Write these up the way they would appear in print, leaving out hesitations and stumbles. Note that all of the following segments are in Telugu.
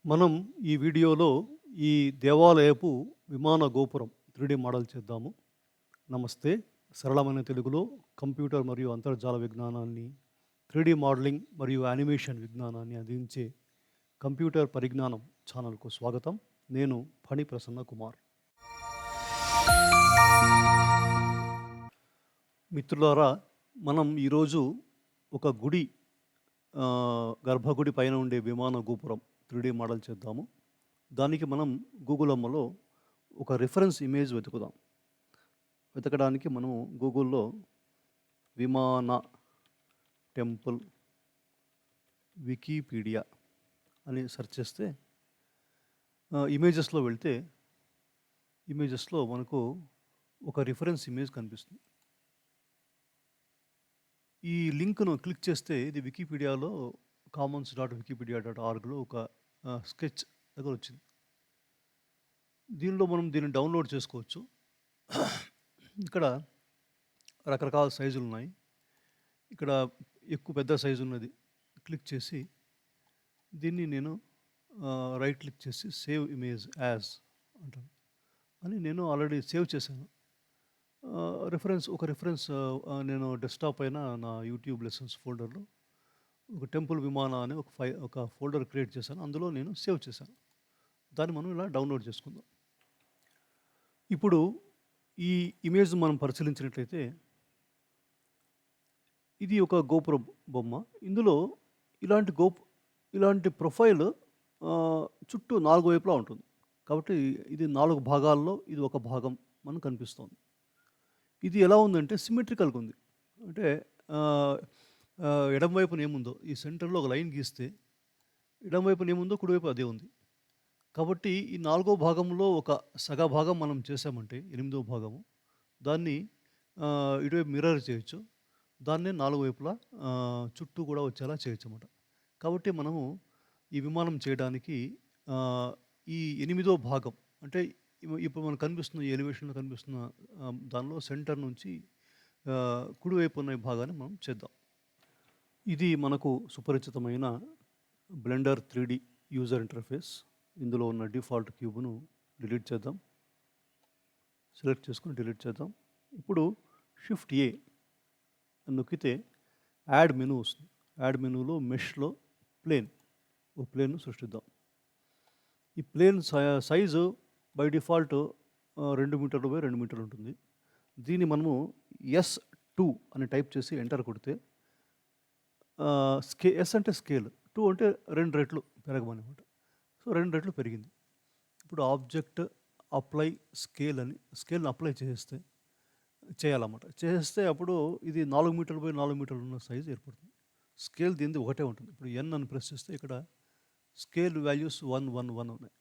మనం ఈ వీడియోలో ఈ దేవాలయపు విమాన గోపురం 3D మోడల్ చేద్దాము. నమస్తే. సరళమైన తెలుగులో కంప్యూటర్ మరియు అంతర్జాల విజ్ఞానాన్ని, 3D మోడలింగ్ మరియు యానిమేషన్ విజ్ఞానాన్ని అందించే కంప్యూటర్ పరిజ్ఞానం ఛానల్‌కు స్వాగతం. నేను ఫణి ప్రసన్న కుమార్. మిత్రులారా, మనం ఈరోజు ఒక గుడి గర్భగుడి పైన ఉండే విమాన గోపురం 3D మోడల్ చేద్దాము. దానికి మనం గూగుల్ అమ్మలో ఒక రిఫరెన్స్ ఇమేజ్ వెతుకుదాం. వెతకడానికి మనము గూగుల్‌లో విమాన టెంపుల్ వికీపీడియా అని సెర్చ్ చేస్తే ఇమేజెస్‌లో వెళ్తే ఇమేజెస్‌లో మనకు ఒక రిఫరెన్స్ ఇమేజ్ కనిపిస్తుంది. ఈ లింక్‌ను క్లిక్ చేస్తే ఇది వికీపీడియాలో commons.wikipedia.orgలో ఒక స్కెచ్ దగ్గర వచ్చింది. దీనిలో మనం దీన్ని డౌన్లోడ్ చేసుకోవచ్చు. ఇక్కడ రకరకాల సైజులు ఉన్నాయి. ఇక్కడ ఎక్కువ పెద్ద సైజు ఉన్నది క్లిక్ చేసి దీన్ని నేను రైట్ క్లిక్ చేసి సేవ్ ఇమేజ్ యాజ్ అంటాను. అని నేను ఆల్రెడీ సేవ్ చేశాను. రిఫరెన్స్ నేను డెస్క్‌టాప్ పైన నా యూట్యూబ్ లెసన్స్ ఫోల్డర్‌లో ఒక టెంపుల్ విమాన అని ఒక ఫోల్డర్ క్రియేట్ చేశాను. అందులో నేను సేవ్ చేశాను. దాన్ని మనం ఇలా డౌన్లోడ్ చేసుకుందాం. ఇప్పుడు ఈ ఇమేజ్ మనం పరిశీలించినట్లయితే ఇది ఒక గోపురం బొమ్మ. ఇందులో ఇలాంటి ప్రొఫైల్ చుట్టూ 4 వైపులా ఉంటుంది. కాబట్టి ఇది 4 భాగాల్లో ఇది ఒక భాగం మనకు కనిపిస్తోంది. ఇది ఎలా ఉందంటే సిమెట్రికల్‌గా ఉంది. అంటే ఎడమ వైపున ఏముందో ఈ సెంటర్‌లో ఒక లైన్ గీస్తే ఎడమ వైపున ఏముందో కుడివైపు అదే ఉంది. కాబట్టి ఈ 4వ భాగంలో ఒక సగ భాగం మనం చేసామంటే 8వ భాగము దాన్ని ఇటువైపు మిర్రర్ చేయొచ్చు. దాన్నే 4 వైపులా చుట్టూ కూడా వచ్చేలా చేయొచ్చన్నమాట. కాబట్టి మనము ఈ విమానం చేయడానికి ఈ 8వ భాగం అంటే ఇప్పుడు మనకు కనిపిస్తున్న ఈ ఎలివేషన్‌లో కనిపిస్తున్న దానిలో సెంటర్ నుంచి కుడివైపు ఉన్న ఈ భాగాన్ని మనం చేద్దాం. ఇది మనకు సుపరిచితమైన బ్లెండర్ 3D యూజర్ ఇంటర్ఫేస్. ఇందులో ఉన్న డిఫాల్ట్ క్యూబ్‌ను డిలీట్ చేద్దాం. సెలెక్ట్ చేసుకొని డిలీట్ చేద్దాం. ఇప్పుడు షిఫ్ట్ ఏ అని నొక్కితే యాడ్ మెనూ వస్తుంది. యాడ్ మెనూలో మెష్‌లో ఒక ప్లేన్‌ను సృష్టిద్దాం. ఈ ప్లేన్ సైజు బై డిఫాల్ట్ 2 మీటర్లు బై 2 మీటర్లు ఉంటుంది. దీన్ని మనము S2 అని టైప్ చేసి ఎంటర్ కొడితే ఎస్ అంటే స్కేల్, 2 అంటే 2 రెట్లు పెరగమనమాట. సో 2 రెట్లు పెరిగింది. ఇప్పుడు ఆబ్జెక్ట్ అప్లై స్కేల్‌ని అప్లై చేయాలన్నమాట. చేస్తే అప్పుడు ఇది 4 మీటర్లు బై 4 మీటర్లు ఉన్న సైజు ఏర్పడుతుంది. స్కేల్ దీనిది ఒకటే ఉంటుంది. ఇప్పుడు ఎన్ అని ప్రెస్ చేస్తే ఇక్కడ స్కేల్ వాల్యూస్ 111 ఉన్నాయి.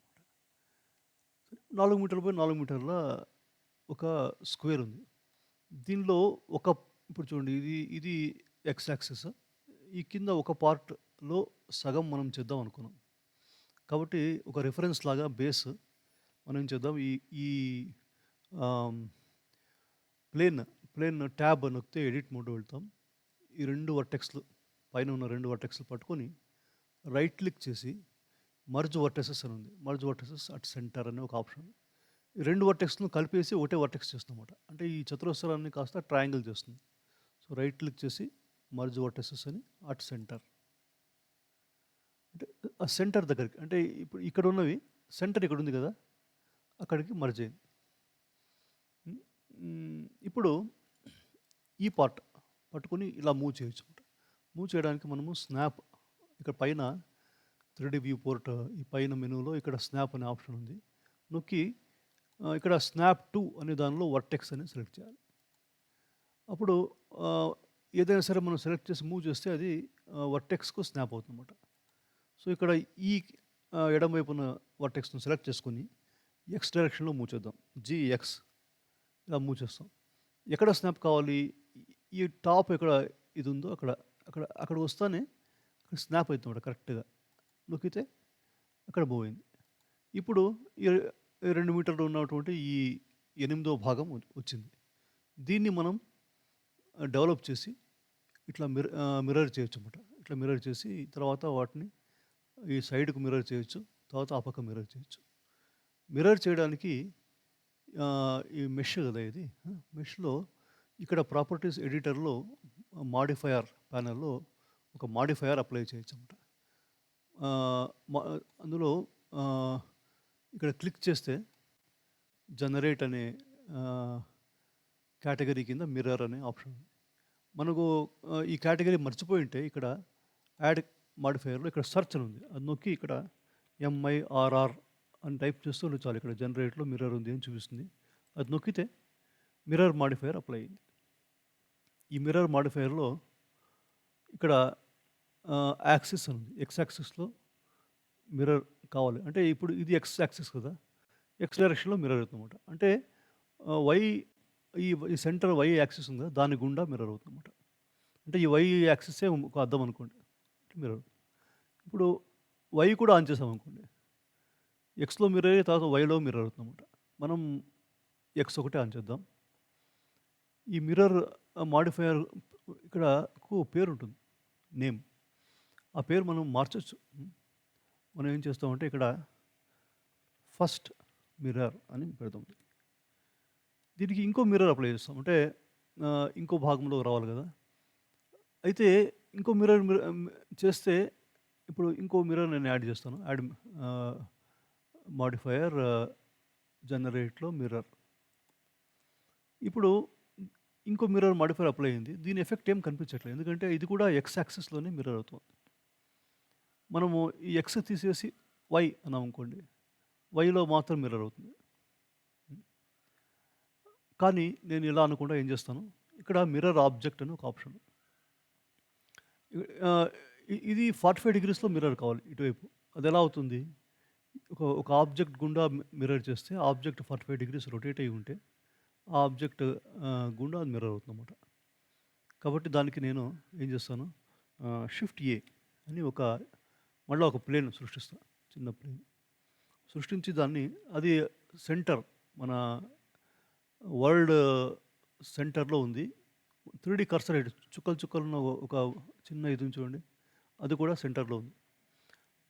4 మీటర్ల బై 4 మీటర్ల ఒక స్క్వేర్ ఉంది. దీనిలో ఇప్పుడు చూడండి, ఇది ఎక్స్ యాక్సిస్. ఈ కింద ఒక పార్ట్‌లో సగం మనం చేద్దాం అనుకున్నాం. కాబట్టి ఒక రిఫరెన్స్ లాగా బేస్ మనం ఏం చేద్దాం, ఈ ఆహ్, ప్లేన్ ట్యాబ్ నొక్కితే ఎడిట్ మోడ్ వెళ్తాం. ఈ 2 వర్టెక్స్‌లు పైన ఉన్న 2 వర్టెక్స్‌లు పట్టుకొని రైట్ క్లిక్ చేసి మర్జ్ వర్టెసెస్ అని ఉంది. మర్జ్ వర్టెసెస్ అట్ సెంటర్ అనే ఒక ఆప్షన్. ఈ 2 వర్టెక్స్‌లను కలిపేసి ఒకటే వర్టెక్స్ చేస్తుందన్నమాట. అంటే ఈ చతురస్రాన్ని కాస్త ట్రయాంగిల్ చేస్తుంది. సో రైట్ క్లిక్ చేసి మర్జ్ వర్టెసెస్ అని అట్ సెంటర్. అంటే ఆ సెంటర్ దగ్గరికి, అంటే ఇప్పుడు ఇక్కడ ఉన్నవి సెంటర్ ఇక్కడ ఉంది కదా, అక్కడికి మర్జ్ అయింది. ఇప్పుడు ఈ పార్ట్ పట్టుకొని ఇలా మూవ్ చేయొచ్చు. మూవ్ చేయడానికి మనము స్నాప్, ఇక్కడ పైన 3D వ్యూ పోర్ట్ ఈ పైన మెనూలో ఇక్కడ స్నాప్ అనే ఆప్షన్ ఉంది. నొక్కి ఇక్కడ స్నాప్ టు అనే దానిలో వర్టెక్స్ అని సెలెక్ట్ చేయాలి. అప్పుడు ఏదైనా సరే మనం సెలెక్ట్ చేసి మూవ్ చేస్తే అది వర్టెక్స్‌కు స్నాప్ అవుతుందన్నమాట. సో ఇక్కడ ఈ ఎడమ వైపున వర్టెక్స్‌ను సెలెక్ట్ చేసుకొని ఎక్స్ డైరెక్షన్‌లో మూవ్ చేద్దాం. జీఎక్స్ ఇలా మూవ్ చేస్తాం. ఎక్కడ స్నాప్ కావాలి, ఈ టాప్ ఎక్కడ ఇది ఉందో అక్కడ వస్తానే అక్కడ స్నాప్ అవుతుందన్నమాట. కరెక్ట్‌గా నొక్కితే అక్కడ మూవ్ అయింది. ఇప్పుడు ఈ 2 మీటర్లు ఉన్నటువంటి ఈ 8వ భాగం వచ్చింది. దీన్ని మనం డెవలప్ చేసి ఇట్లా మిర్రర్ చేయొచ్చు అన్నమాట. ఇట్లా మిర్రర్ చేసి తర్వాత వాటిని ఈ సైడ్‌కు మిర్రర్ చేయొచ్చు. తర్వాత ఆ పక్క మిర్రర్ చేయొచ్చు. మిర్రర్ చేయడానికి ఈ మెష్ కదా ఇది. మెష్‌లో ఇక్కడ ప్రాపర్టీస్ ఎడిటర్‌లో మాడిఫైయర్ ప్యానెల్‌లో ఒక మాడిఫైయర్ అప్లై చేయొచ్చనమాట. ఆహ్, మ అందులో ఆహ్, ఇక్కడ క్లిక్ చేస్తే జనరేట్ అనే ఆహ్, కేటగరీ కింద మిర్రర్ అనే ఆప్షన్ ఉంది. మనకు ఈ కేటగరీ మర్చిపోయుంటే ఇక్కడ యాడ్ మాడిఫైయర్‌లో ఇక్కడ సెర్చ్ అని ఉంది. అది నొక్కి ఇక్కడ ఎంఐఆర్ఆర్ అని టైప్ చేస్తే చాలు ఇక్కడ జనరేట్‌లో మిర్రర్ ఉంది అని చూపిస్తుంది. అది నొక్కితే మిర్రర్ మాడిఫైయర్ అప్లై అయింది. ఈ మిర్రర్ మాడిఫైయర్‌లో ఇక్కడ యాక్సిస్ అని ఉంది. ఎక్స్ యాక్సిస్‌లో మిర్రర్ కావాలి. అంటే ఇప్పుడు ఇది ఎక్స్ యాక్సిస్ కదా! ఎక్స్ డైరెక్షన్‌లో మిర్రర్ అవుతుందన్నమాట. అంటే వై ఈ సెంటర్ వై యాక్సిస్ ఉంది కదా! దాని గుండా మిర్రర్ అవుతుందన్నమాట. అంటే ఈ వై యాక్సిసే ఒక అద్దం అనుకోండి. మిర్రర్. ఇప్పుడు వై కూడా ఆన్ చేసామనుకోండి. ఎక్స్‌లో మిర్రర్ అయ్యి తర్వాత వైలో మిర్రర్ అవుతుందన్నమాట. మనం ఎక్స్ ఒకటే ఆన్ చేద్దాం. ఈ మిర్రర్ మాడిఫైయర్ ఇక్కడకు పేరుంటుంది. నేమ్. ఆ పేరు మనం మార్చొచ్చు. మనం ఏం చేస్తామంటే ఇక్కడ ఫస్ట్ మిర్రర్ అని పెడతాం. దీనికి ఇంకో మిర్రర్ అప్లై చేస్తాం. అంటే ఇంకో భాగంలో రావాలి కదా! అయితే ఇంకో మిర్రర్ చేస్తే ఇప్పుడు ఇంకో మిర్రర్ నేను యాడ్ చేస్తాను. మాడిఫైయర్ జనరేట్‌లో మిర్రర్. ఇప్పుడు ఇంకో మిర్రర్ మాడిఫైయర్ అప్లై అయింది. దీని ఎఫెక్ట్ ఏం కనిపించట్లేదు. ఎందుకంటే ఇది కూడా ఎక్స్ యాక్సిస్‌లోనే మిర్రర్ అవుతుంది. మనము ఈ ఎక్స్ తీసేసి వై అన్నామనుకోండి. వైలో మాత్రం మిర్రర్ అవుతుంది. కానీ నేను ఇలా అనకుండా ఏం చేస్తాను, ఇక్కడ మిర్రర్ ఆబ్జెక్ట్ అని ఒక ఆప్షన్. ఇది 45 డిగ్రీస్‌లో మిర్రర్ కావాలి ఇటువైపు. అదెలా అవుతుంది? ఒక ఆబ్జెక్ట్ గుండా మిర్రర్ చేస్తే ఆబ్జెక్ట్ 45 డిగ్రీస్ రొటేట్ అయ్యి ఉంటే ఆ ఆబ్జెక్ట్ గుండా అది మిర్రర్ అవుతుందన్నమాట. కాబట్టి దానికి నేను ఏం చేస్తాను, షిఫ్ట్ ఏ అని మళ్ళీ ఒక ప్లేన్ సృష్టిస్తా. చిన్న ప్లేన్ సృష్టించి దాన్ని అది సెంటర్ మన వరల్డ్ సెంటర్‌లో ఉంది. 3D కర్సర్ చుక్కలు చుక్కలున్న ఒక చిన్న ఇది ఉంది చూడండి. అది కూడా సెంటర్‌లో ఉంది.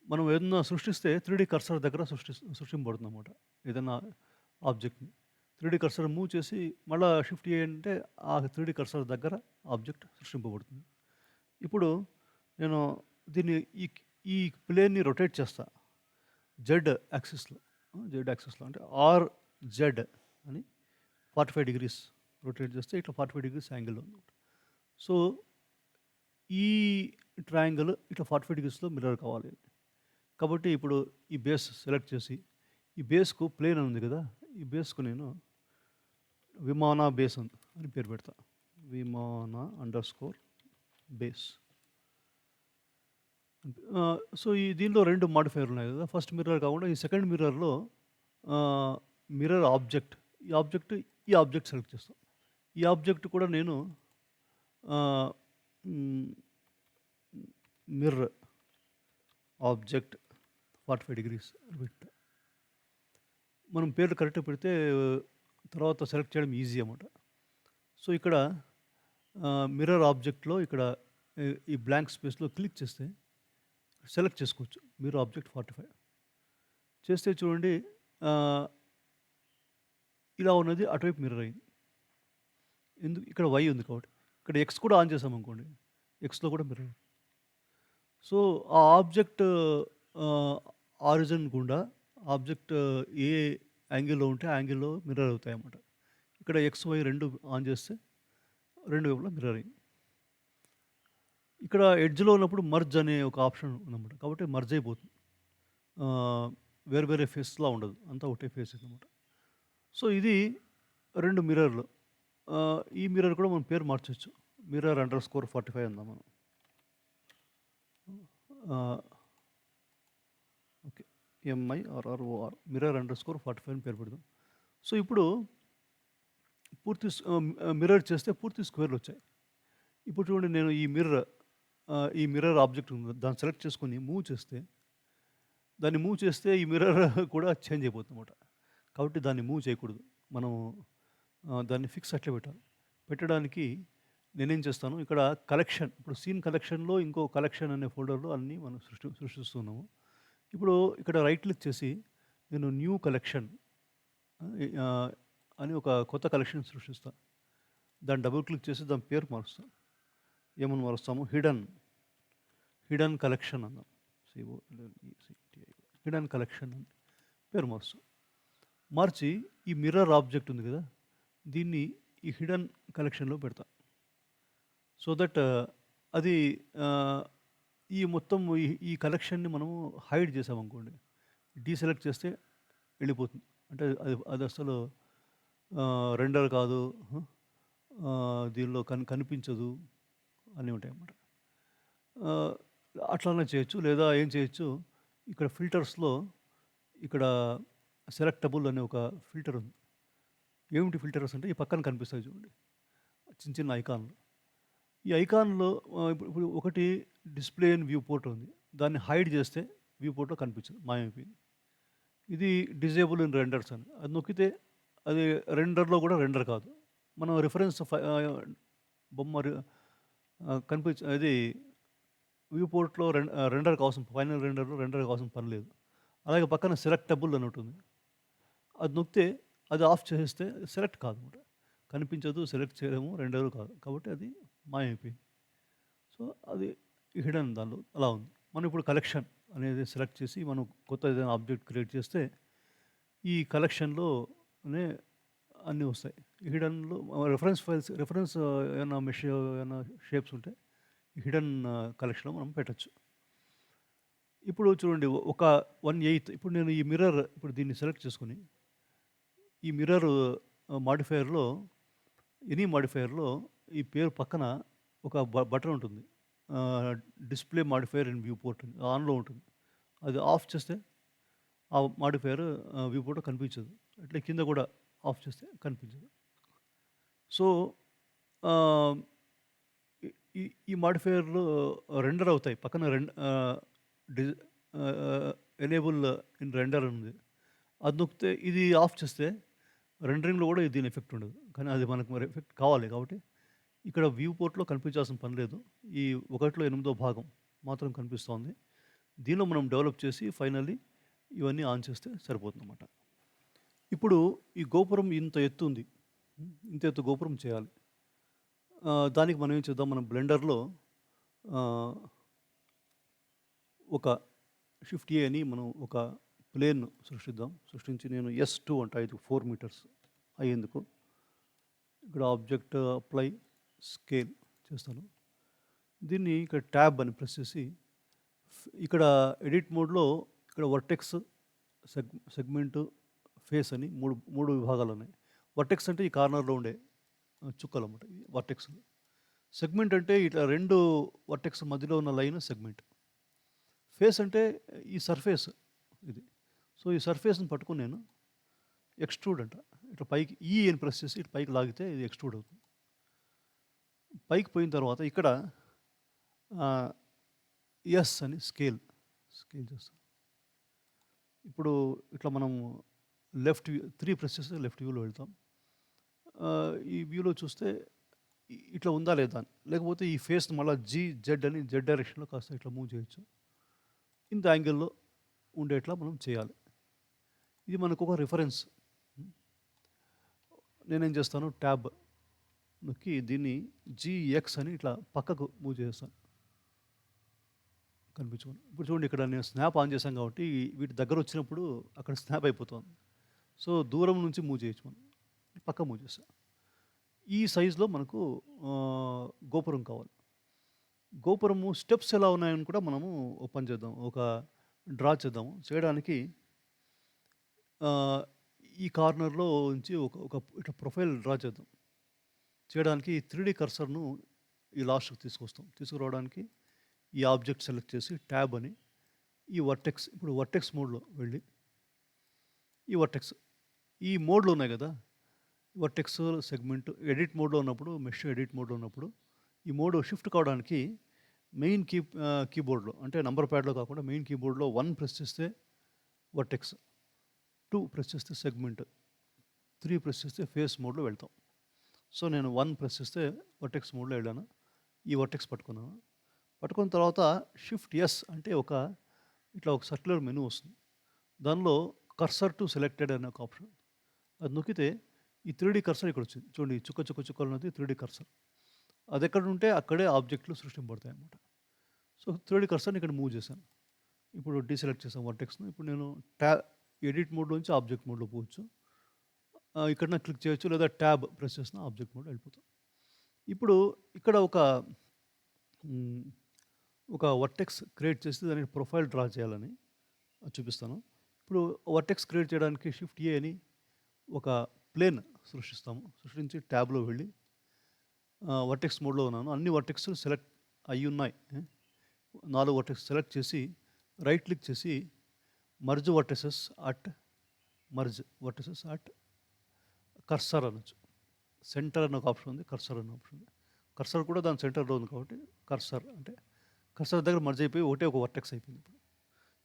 మనం ఏదన్నా సృష్టిస్తే 3D కర్సర్ దగ్గర సృష్టింపబడుతుందన్నమాట. ఏదైనా ఆబ్జెక్ట్‌ని 3D కర్సర్ మూవ్ చేసి మళ్ళా షిఫ్ట్ ఏ అంటే ఆ 3D కర్సర్ దగ్గర ఆబ్జెక్ట్ సృష్టింపబడుతుంది. ఇప్పుడు నేను దీన్ని ఈ ప్లేన్‌ని రొటేట్ చేస్తా. జెడ్ యాక్సిస్‌లో అంటే ఆర్‌జెడ్ అని 45 డిగ్రీస్ రొటేట్ చేస్తే ఇట్లా 45 డిగ్రీస్ యాంగిల్‌లో ఉందన్నమాట. సో, ఈ ట్రయాంగిల్ ఇట్లా 45 డిగ్రీస్‌లో మిర్రర్ కావాలి. కాబట్టి ఇప్పుడు ఈ బేస్ సెలెక్ట్ చేసి ఈ బేస్‌కు ప్లేన్ ఉంది కదా! ఈ బేస్‌కు నేను విమాన బేస్ అని పేరు పెడతా. విమాన _బేస్. సో, దీనిలో 2 మాడిఫైయర్లు ఉన్నాయి కదా! ఫస్ట్ మిర్రర్ కాకుండా ఈ సెకండ్ మిర్రర్‌లో మిర్రర్ ఆబ్జెక్ట్. ఈ ఆబ్జెక్ట్ సెలెక్ట్ చేస్తాం. ఈ ఆబ్జెక్ట్ కూడా నేను మిర్రర్ ఆబ్జెక్ట్ 45 డిగ్రీస్ అని పెట్టా. మనం పేర్లు కరెక్ట్‌గా పెడితే తర్వాత సెలెక్ట్ చేయడం ఈజీ అన్నమాట. సో, ఇక్కడ మిర్రర్ ఆబ్జెక్ట్‌లో ఇక్కడ ఈ బ్లాంక్ స్పేస్‌లో క్లిక్ చేస్తే సెలెక్ట్ చేసుకోవచ్చు. మిర్రర్ ఆబ్జెక్ట్ 45 చేస్తే చూడండి ఇలా ఉన్నది అటువైపు మిర్రర్ అయింది. ఇక్కడ వై ఉంది కాబట్టి. ఇక్కడ ఎక్స్ కూడా ఆన్ చేసామనుకోండి. ఎక్స్‌లో కూడా మిర్రర్. సో, ఆ ఆబ్జెక్ట్ ఆరిజిన్ గుండా ఆబ్జెక్ట్ ఏ యాంగిల్‌లో ఉంటే ఆ యాంగిల్‌లో మిర్రర్ అవుతాయన్నమాట. ఇక్కడ ఎక్స్, వై 2 ఆన్ చేస్తే 2 వైపులా మిర్రర్ అయింది. ఇక్కడ ఎడ్జ్‌లో ఉన్నప్పుడు మర్జ్ అనే ఒక ఆప్షన్ ఉందన్నమాట. కాబట్టి మర్జ్ అయిపోతుంది. వేరే వేరే ఫేస్‌లా ఉండదు. అంతా ఒకటే ఫేస్ అన్నమాట. సో, ఇది 2 మిర్రర్‌లు. ఈ మిర్రర్ కూడా మనం పేరు మార్చొచ్చు. మిర్రర్ _45 అందాం మనం. ఓకే. MIRROR మిర్రర్ _45 అని పేరు పెడదాం. సో, ఇప్పుడు పూర్తి మిర్రర్ చేస్తే పూర్తి స్క్వేర్‌లు వచ్చాయి. ఇప్పుడు చూడండి నేను ఈ మిర్రర్ ఆబ్జెక్ట్ ఉంది. దాన్ని సెలెక్ట్ చేసుకొని దాన్ని మూవ్ చేస్తే ఈ మిర్రర్ కూడా చేంజ్ అయిపోతుందన్నమాట. కాబట్టి దాన్ని మూవ్ చేయకూడదు. మనం దాన్ని ఫిక్స్ అట్లే పెట్టాలి. పెట్టడానికి నేనేం చేస్తాను, ఇక్కడ కలెక్షన్ ఇప్పుడు సీన్ కలెక్షన్‌లో ఇంకో కలెక్షన్ అనే ఫోల్డర్‌లో అన్నీ మనం సృష్టిస్తున్నాము. ఇప్పుడు ఇక్కడ రైట్ క్లిక్ చేసి నేను న్యూ కలెక్షన్ అని ఒక కొత్త కలెక్షన్ సృష్టిస్తా. దాన్ని డబుల్ క్లిక్ చేసి దాని పేరు మారుస్తా. ఏమని మారుస్తాము? హిడెన్ కలెక్షన్ అన్నాం. COLLECTI హిడెన్ కలెక్షన్ అని పేరు మారుస్తాం. మార్చి ఈ మిర్రర్ ఆబ్జెక్ట్ ఉంది కదా, దీన్ని ఈ హిడెన్ కలెక్షన్లో పెడతా. సో దట్ అది ఈ మొత్తం ఈ కలెక్షన్ని మనము హైడ్ చేసామనుకోండి, డీసెలెక్ట్ చేస్తే వెళ్ళిపోతుంది. అంటే అది అది అసలు రెండర్ కాదు, దీనిలో కనిపించదు అన్నీ ఉంటాయన్నమాట. అట్లానే చేయొచ్చు. లేదా ఏం చేయొచ్చు, ఇక్కడ ఫిల్టర్స్లో ఇక్కడ సెలెక్టబుల్ అనే ఒక ఫిల్టర్ ఉంది. ఏమిటి ఫిల్టర్స్ అంటే ఈ పక్కన కనిపిస్తాయి చూడండి, చిన్న చిన్న ఐకాన్లు. ఈ ఐకాన్లో ఇప్పుడు ఒకటి డిస్ప్లే ఇన్ వ్యూ పోర్ట్ ఉంది. దాన్ని హైడ్ చేస్తే వ్యూ పోర్ట్లో కనిపించదు, మాయమైపోయింది. ఇది డిజేబుల్ ఇన్ రెండర్స్ అని, అది నొక్కితే అది రెండర్లో కూడా రెండర్ కాదు. మనం రిఫరెన్స్ బొమ్మ అది వ్యూ పోర్ట్లో రెండర్ అవసరం, ఫైనల్ రెండర్ అవసరం పని లేదు. అలాగే పక్కన సెలెక్టబుల్ అని ఉంటుంది, అది నొక్కితే అది ఆఫ్ చేసేస్తే సెలెక్ట్ కాదు అనమాట, కనిపించదు, సెలెక్ట్ చేయలేము, రెండర్ కాదు. కాబట్టి అది మాయమైపోయింది. సో అది హిడెన్ దానిలో అలా ఉంది. మనం ఇప్పుడు కలెక్షన్ అనేది సెలెక్ట్ చేసి మనం కొత్త ఏదైనా ఆబ్జెక్ట్ క్రియేట్ చేస్తే ఈ కలెక్షన్లోనే అన్నీ వస్తాయి. హిడెన్లో రిఫరెన్స్ ఫైల్స్, రిఫరెన్స్ ఏమైనా ఏమైనా షేప్స్ ఉంటే హిడెన్ కలెక్షన్లో మనం పెట్టచ్చు. ఇప్పుడు చూడండి, ఒక 1/8 ఇప్పుడు నేను ఈ మిర్రర్ ఇప్పుడు దీన్ని సెలెక్ట్ చేసుకుని ఈ మిర్రర్ మాడిఫైయర్లో, ఎనీ మాడిఫైయర్లో ఈ పేరు పక్కన ఒక బటన్ ఉంటుంది, display modifier in view port అని ఆన్లో ఉంటుంది. అది ఆఫ్ చేస్తే ఆ మాడిఫైయర్ వ్యూ పోర్ట్ కనిపించదు. అట్లే కింద కూడా ఆఫ్ చేస్తే కనిపించదు. సో ఈ మాడిఫైయర్లు రెండర్ అవుతాయి. పక్కన ఎనేబుల్ ఇన్ రెండర్ ఉంది, అది నొక్కితే ఇది ఆఫ్ చేస్తే రెండరింగ్లో కూడా దీని ఎఫెక్ట్ ఉండదు. కానీ అది మనకు మరి ఎఫెక్ట్ కావాలి కాబట్టి ఇక్కడ వ్యూ పోర్ట్లో కనిపించాల్సిన పని లేదు. ఈ 1/8 భాగం మాత్రం కనిపిస్తోంది. దీనిలో మనం డెవలప్ చేసి ఫైనల్లీ ఇవన్నీ ఆన్ చేస్తే సరిపోతుందన్నమాట. ఇప్పుడు ఈ గోపురం ఇంత ఎత్తు ఉంది, ఇంత ఎత్తు గోపురం చేయాలి. దానికి మనం ఏం చేద్దాం, మనం బ్లెండర్లో ఒక Shift A అని మనం ఒక ప్లేన్ సృష్టిద్దాం. సృష్టించి నేను S2 అంట, ఇది 4 మీటర్స్ అయ్యేందుకు ఇక్కడ ఆబ్జెక్ట్ అప్లై స్కేల్ చేస్తాను. దీన్ని ఇక్కడ ట్యాబ్ అని ప్రెస్ చేసి ఇక్కడ ఎడిట్ మోడ్లో ఇక్కడ వర్టెక్స్, సెగ్మెంట్, ఫేస్ అని మూడు విభాగాలు ఉన్నాయి. వర్టెక్స్ అంటే ఈ కార్నర్లో ఉండే చుక్కలు అన్నమాట, ఇది వర్టెక్స్. సెగ్మెంట్ అంటే ఇట్లా 2 వర్టెక్స్ మధ్యలో ఉన్న లైన్ సెగ్మెంట్. ఫేస్ అంటే ఈ సర్ఫేస్ ఇది. సో ఈ సర్ఫేస్ని పట్టుకుని నేను ఎక్స్ట్రూడ్ అంట, ఇట్లా పైకి ఈ అని ప్రెస్ చేసి ఇట్లా పైకి లాగితే ఇది ఎక్స్ట్రూడ్ అవుతుంది. పైకి పోయిన తర్వాత ఇక్కడ ఎస్ అని స్కేల్ చేస్తాం. ఇప్పుడు ఇట్లా మనం లెఫ్ట్ వ్యూ 3 ప్రెస్ చేస్తే లెఫ్ట్ వ్యూలో వెళ్తాం. ఈ వ్యూలో చూస్తే ఇట్లా ఉందా లేదా అని, లేకపోతే ఈ ఫేస్ మళ్ళీ జెడ్ అని జెడ్ డైరెక్షన్లో కాస్త ఇట్లా మూవ్ చేయొచ్చు. ఇంత యాంగిల్లో ఉండేట్లా మనం చేయాలి. ఇది మనకు ఒక రిఫరెన్స్. నేనేం చేస్తాను, ట్యాబ్ నొక్కి దీన్ని GX అని ఇట్లా పక్కకు మూవ్ చేస్తాను, కనిపించుకోండి. ఇప్పుడు చూడండి, ఇక్కడ నేను స్నాప్ ఆన్ చేశాను కాబట్టి వీటి దగ్గర వచ్చినప్పుడు అక్కడ స్నాప్ అయిపోతుంది. సో దూరం నుంచి మూవ్ చేయొచ్చు, మనం పక్క మూవ్ చేస్తాం. ఈ సైజులో మనకు గోపురం కావాలి. గోపురము స్టెప్స్ ఎలా ఉన్నాయని కూడా మనము ఓపెన్ చేద్దాం, ఒక డ్రా చేద్దాము. చేయడానికి ఈ కార్నర్లో నుంచి ఒక ఇట్లా ప్రొఫైల్ డ్రా చేద్దాం. చేయడానికి 3D కర్సర్ను ఈ లాస్ట్కి తీసుకురావడానికి ఈ ఆబ్జెక్ట్ సెలెక్ట్ చేసి ట్యాబ్ అని ఈ వర్టెక్స్, ఇప్పుడు వర్టెక్స్ మోడ్లో వెళ్ళి ఈ వర్టెక్స్ ఈ మోడ్లో ఉన్నాయి కదా, వర్టెక్స్, సెగ్మెంట్, ఎడిట్ మోడ్లో ఉన్నప్పుడు, మెష్ ఎడిట్ మోడ్లో ఉన్నప్పుడు ఈ మోడ్ షిఫ్ట్ కావడానికి మెయిన్ కీబోర్డ్లో అంటే నంబర్ ప్యాడ్లో కాకుండా మెయిన్ కీబోర్డ్లో 1 ప్రెస్ చేస్తే వర్టెక్స్, 2 ప్రెస్ చేస్తే సెగ్మెంట్, 3 ప్రెస్ చేస్తే ఫేస్ మోడ్లో వెళ్తాం. సో నేను 1 ప్రెస్ చేస్తే వర్టెక్స్ మోడ్లో వెళ్ళాను. ఈ వర్టెక్స్ పట్టుకున్న తర్వాత Shift S అంటే ఒక ఇట్లా ఒక సర్క్యులర్ మెనూ వస్తుంది. దానిలో కర్సర్ టు సెలెక్టెడ్ అనే ఒక ఆప్షన్. అది నొక్కితే ఈ 3 కర్సర్ ఇక్కడొచ్చింది. చూడండి ఈ చుక్క, చుక్క, చుక్కలున్నది 3 కర్సర్. అదెక్కడుంటే అక్కడే ఆబ్జెక్ట్‌లు సృష్టింపబడతాయన్నమాట. సో, 3 కర్సర్‌ని ఇక్కడ మూవ్ చేశాను. ఇప్పుడు డీసెలెక్ట్ చేసాం వర్టెక్స్‌ని. ఇప్పుడు నేను ఎడిట్ మోడ్‌లోంచి ఆబ్జెక్ట్ మోడ్‌లో పోవచ్చు. ఇక్కడన క్లిక్ చేయొచ్చు లేదా ట్యాబ్ ప్రెస్ చేసిన ఆబ్జెక్ట్ మోడ్ వెళ్ళిపోతాం. ఇప్పుడు ఇక్కడ హ్మ్, ఒక వర్టెక్స్ క్రియేట్ చేసి దానికి ప్రొఫైల్ డ్రా చేయాలని చూపిస్తాను. ఇప్పుడు వర్టెక్స్ క్రియేట్ చేయడానికి షిఫ్ట్ ఏ అని ఒక ప్లేన్ సృష్టిస్తాము. సృష్టించి ట్యాబ్‌లో వెళ్ళి వర్టెక్స్ మోడ్‌లో ఉన్నాను. అన్ని వర్టెక్స్‌లు సెలెక్ట్ అయ్యున్నాయి. 4 వర్టెక్స్ సెలెక్ట్ చేసి రైట్ క్లిక్ చేసి మర్జ్ వర్టెసెస్ అట్ కర్సర్ అనొచ్చు. సెంటర్ అని ఒక ఆప్షన్ ఉంది. కర్సర్ అనే ఆప్షన్ ఉంది. కర్సర్ కూడా దాని సెంటర్‌లో ఉంది కాబట్టి కర్సర్ అంటే కర్సర్ దగ్గర మర్జ్ అయిపోయి ఒకటే ఒక వర్టెక్స్ అయిపోయింది ఇప్పుడు.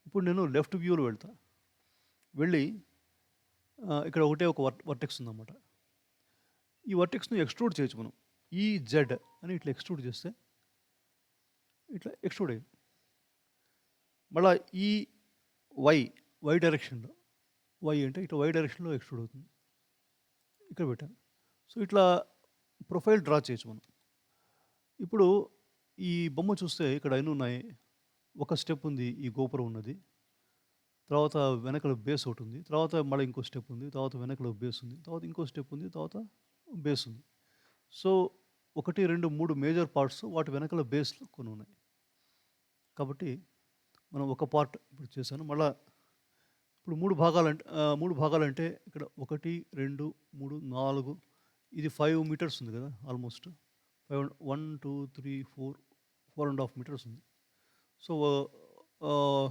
ఇప్పుడు నేను లెఫ్ట్ వ్యూలో వెళ్తా. వెళ్ళి ఇక్కడ ఒకటే ఒక వర్టెక్స్ ఉందన్నమాట. ఈ వర్టెక్స్‌ని ఎక్స్ట్రూడ్ చేయొచ్చు మనం. ఈజెడ్ అని ఇట్లా ఎక్స్ట్రూడ్ చేస్తే ఇట్లా ఎక్స్ట్రూడ్ అయ్యింది. మళ్ళా వై డైరెక్షన్‌లో వై అంటే ఇట్లా వై డైరెక్షన్‌లో ఎక్స్ట్రూడ్ అవుతుంది. ఇక్కడ పెట్టాను. సో, ఇట్లా ప్రొఫైల్ డ్రా చేయొచ్చు మనం. ఇప్పుడు ఈ బొమ్మ చూస్తే ఇక్కడ ఎన్నున్నాయి? ఒక స్టెప్ ఉంది. ఈ గోపురం ఉన్నది. తర్వాత వెనకాల బేస్ ఒకటుంది. తర్వాత మళ్ళీ ఇంకో స్టెప్ ఉంది. తర్వాత వెనకాల బేస్ ఉంది. తర్వాత ఇంకో స్టెప్ ఉంది. తర్వాత బేస్ ఉంది. సో, 1, 2, 3 మేజర్ పార్ట్స్ వాటి వెనకాల బేస్‌లు కొన్ని ఉన్నాయి. కాబట్టి మనం ఒక పార్ట్ ఇప్పుడు చేశాను. మళ్ళా ఇప్పుడు 3 భాగాలంటే ఇక్కడ 1, 2, 3, 4 ఇది 5 మీటర్స్ ఉంది కదా! ఆల్మోస్ట్ 1, 2, 3, 4, 4½ మీటర్స్ ఉంది. సో, ఆహ్,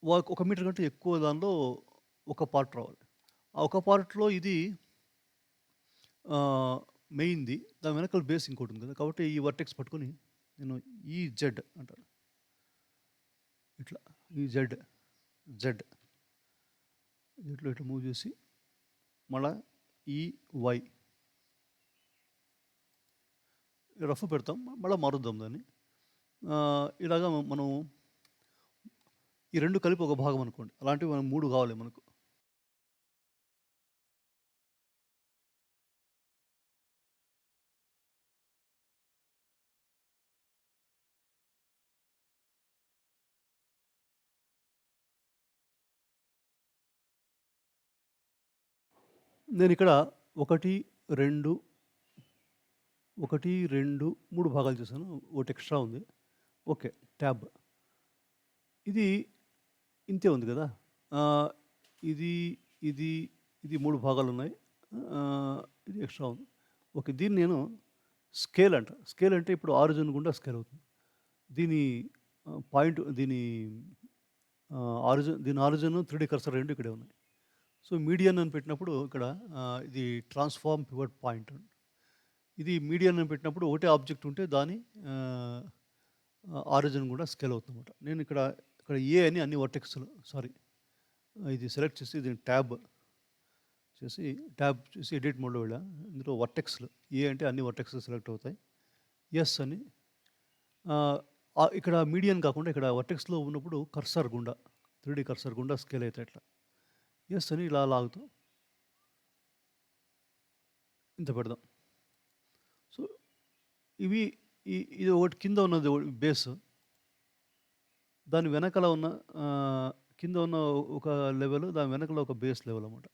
1 మీటర్ కంటే ఎక్కువ దానిలో ఒక పార్ట్ రావాలి. ఆ ఒక పార్ట్‌లో ఇది మెయిన్‌ది. దాని వెనకాల బేస్ ఇంకోటి ఉంది కదా! కాబట్టి ఈ వర్టెక్స్ పట్టుకొని నేను ఈజెడ్ అంటాను. ఇట్లా జెడ్ ఇట్లా మూవ్ చేసి మళ్ళా వై రఫ్ పెడతాం. మళ్ళీ మారుద్దాం దాన్ని. ఇలాగా మనం ఈ 2 కలిపి ఒక భాగం అనుకోండి. అలాంటివి మనం 3 కావాలి మనకు. నేనిక్కడ 1, 2 1, 2, 3 భాగాలు చేశాను. ఒకటి ఎక్స్ట్రా ఉంది. ఓకే. ట్యాబ్. ఇది ఇంతే ఉంది కదా! ఇది, ఇది, ఇది 3 భాగాలున్నాయి. ఇది ఎక్స్ట్రా ఉంది. ఓకే. దీన్ని నేను స్కేల్ అంట. స్కేల్ అంటే ఇప్పుడు ఆరిజిన్ గుండా స్కేల్ అవుతుంది. దీని పాయింట్ దీని దీని ఆరిజిన్ 3D కర్సర్ 2 ఇక్కడే ఉన్నాయి. సో, మీడియన్ అని పెట్టినప్పుడు ఇక్కడ ఇది ట్రాన్స్‌ఫార్మ్ పివట్ పాయింట్. ఇది మీడియన్ అని పెట్టినప్పుడు ఒకటే ఆబ్జెక్ట్ ఉంటే దాని ఆరిజిన్ కూడా స్కేల్ అవుతుందన్నమాట. నేను ఇక్కడ ఏ అని అన్ని వర్టెక్స్‌లు ఇది సెలెక్ట్ చేసి దీన్ని ట్యాబ్ చేసి ఎడిట్ మోడ్‌లో వెళ్ళా. ఇందులో వర్టెక్స్‌లు ఏ అంటే అన్ని వర్టెక్స్‌లు సెలెక్ట్ అవుతాయి. ఎస్ అని ఇక్కడ మీడియన్ కాకుండా ఇక్కడ వర్టెక్స్‌లో ఉన్నప్పుడు కర్సర్ గుండా 3D కర్సర్ గుండా స్కేల్ అవుతాయి ఇట్లా. ఎస్ అని ఇలా లాగుతాం. ఇంత పెడదాం. సో, ఇది ఒకటి కింద ఉన్నది బేస్. దాని వెనకాల ఉన్న కింద ఉన్న ఒక లెవెల్, దాని వెనకాల ఒక బేస్ లెవెల్ అన్నమాట.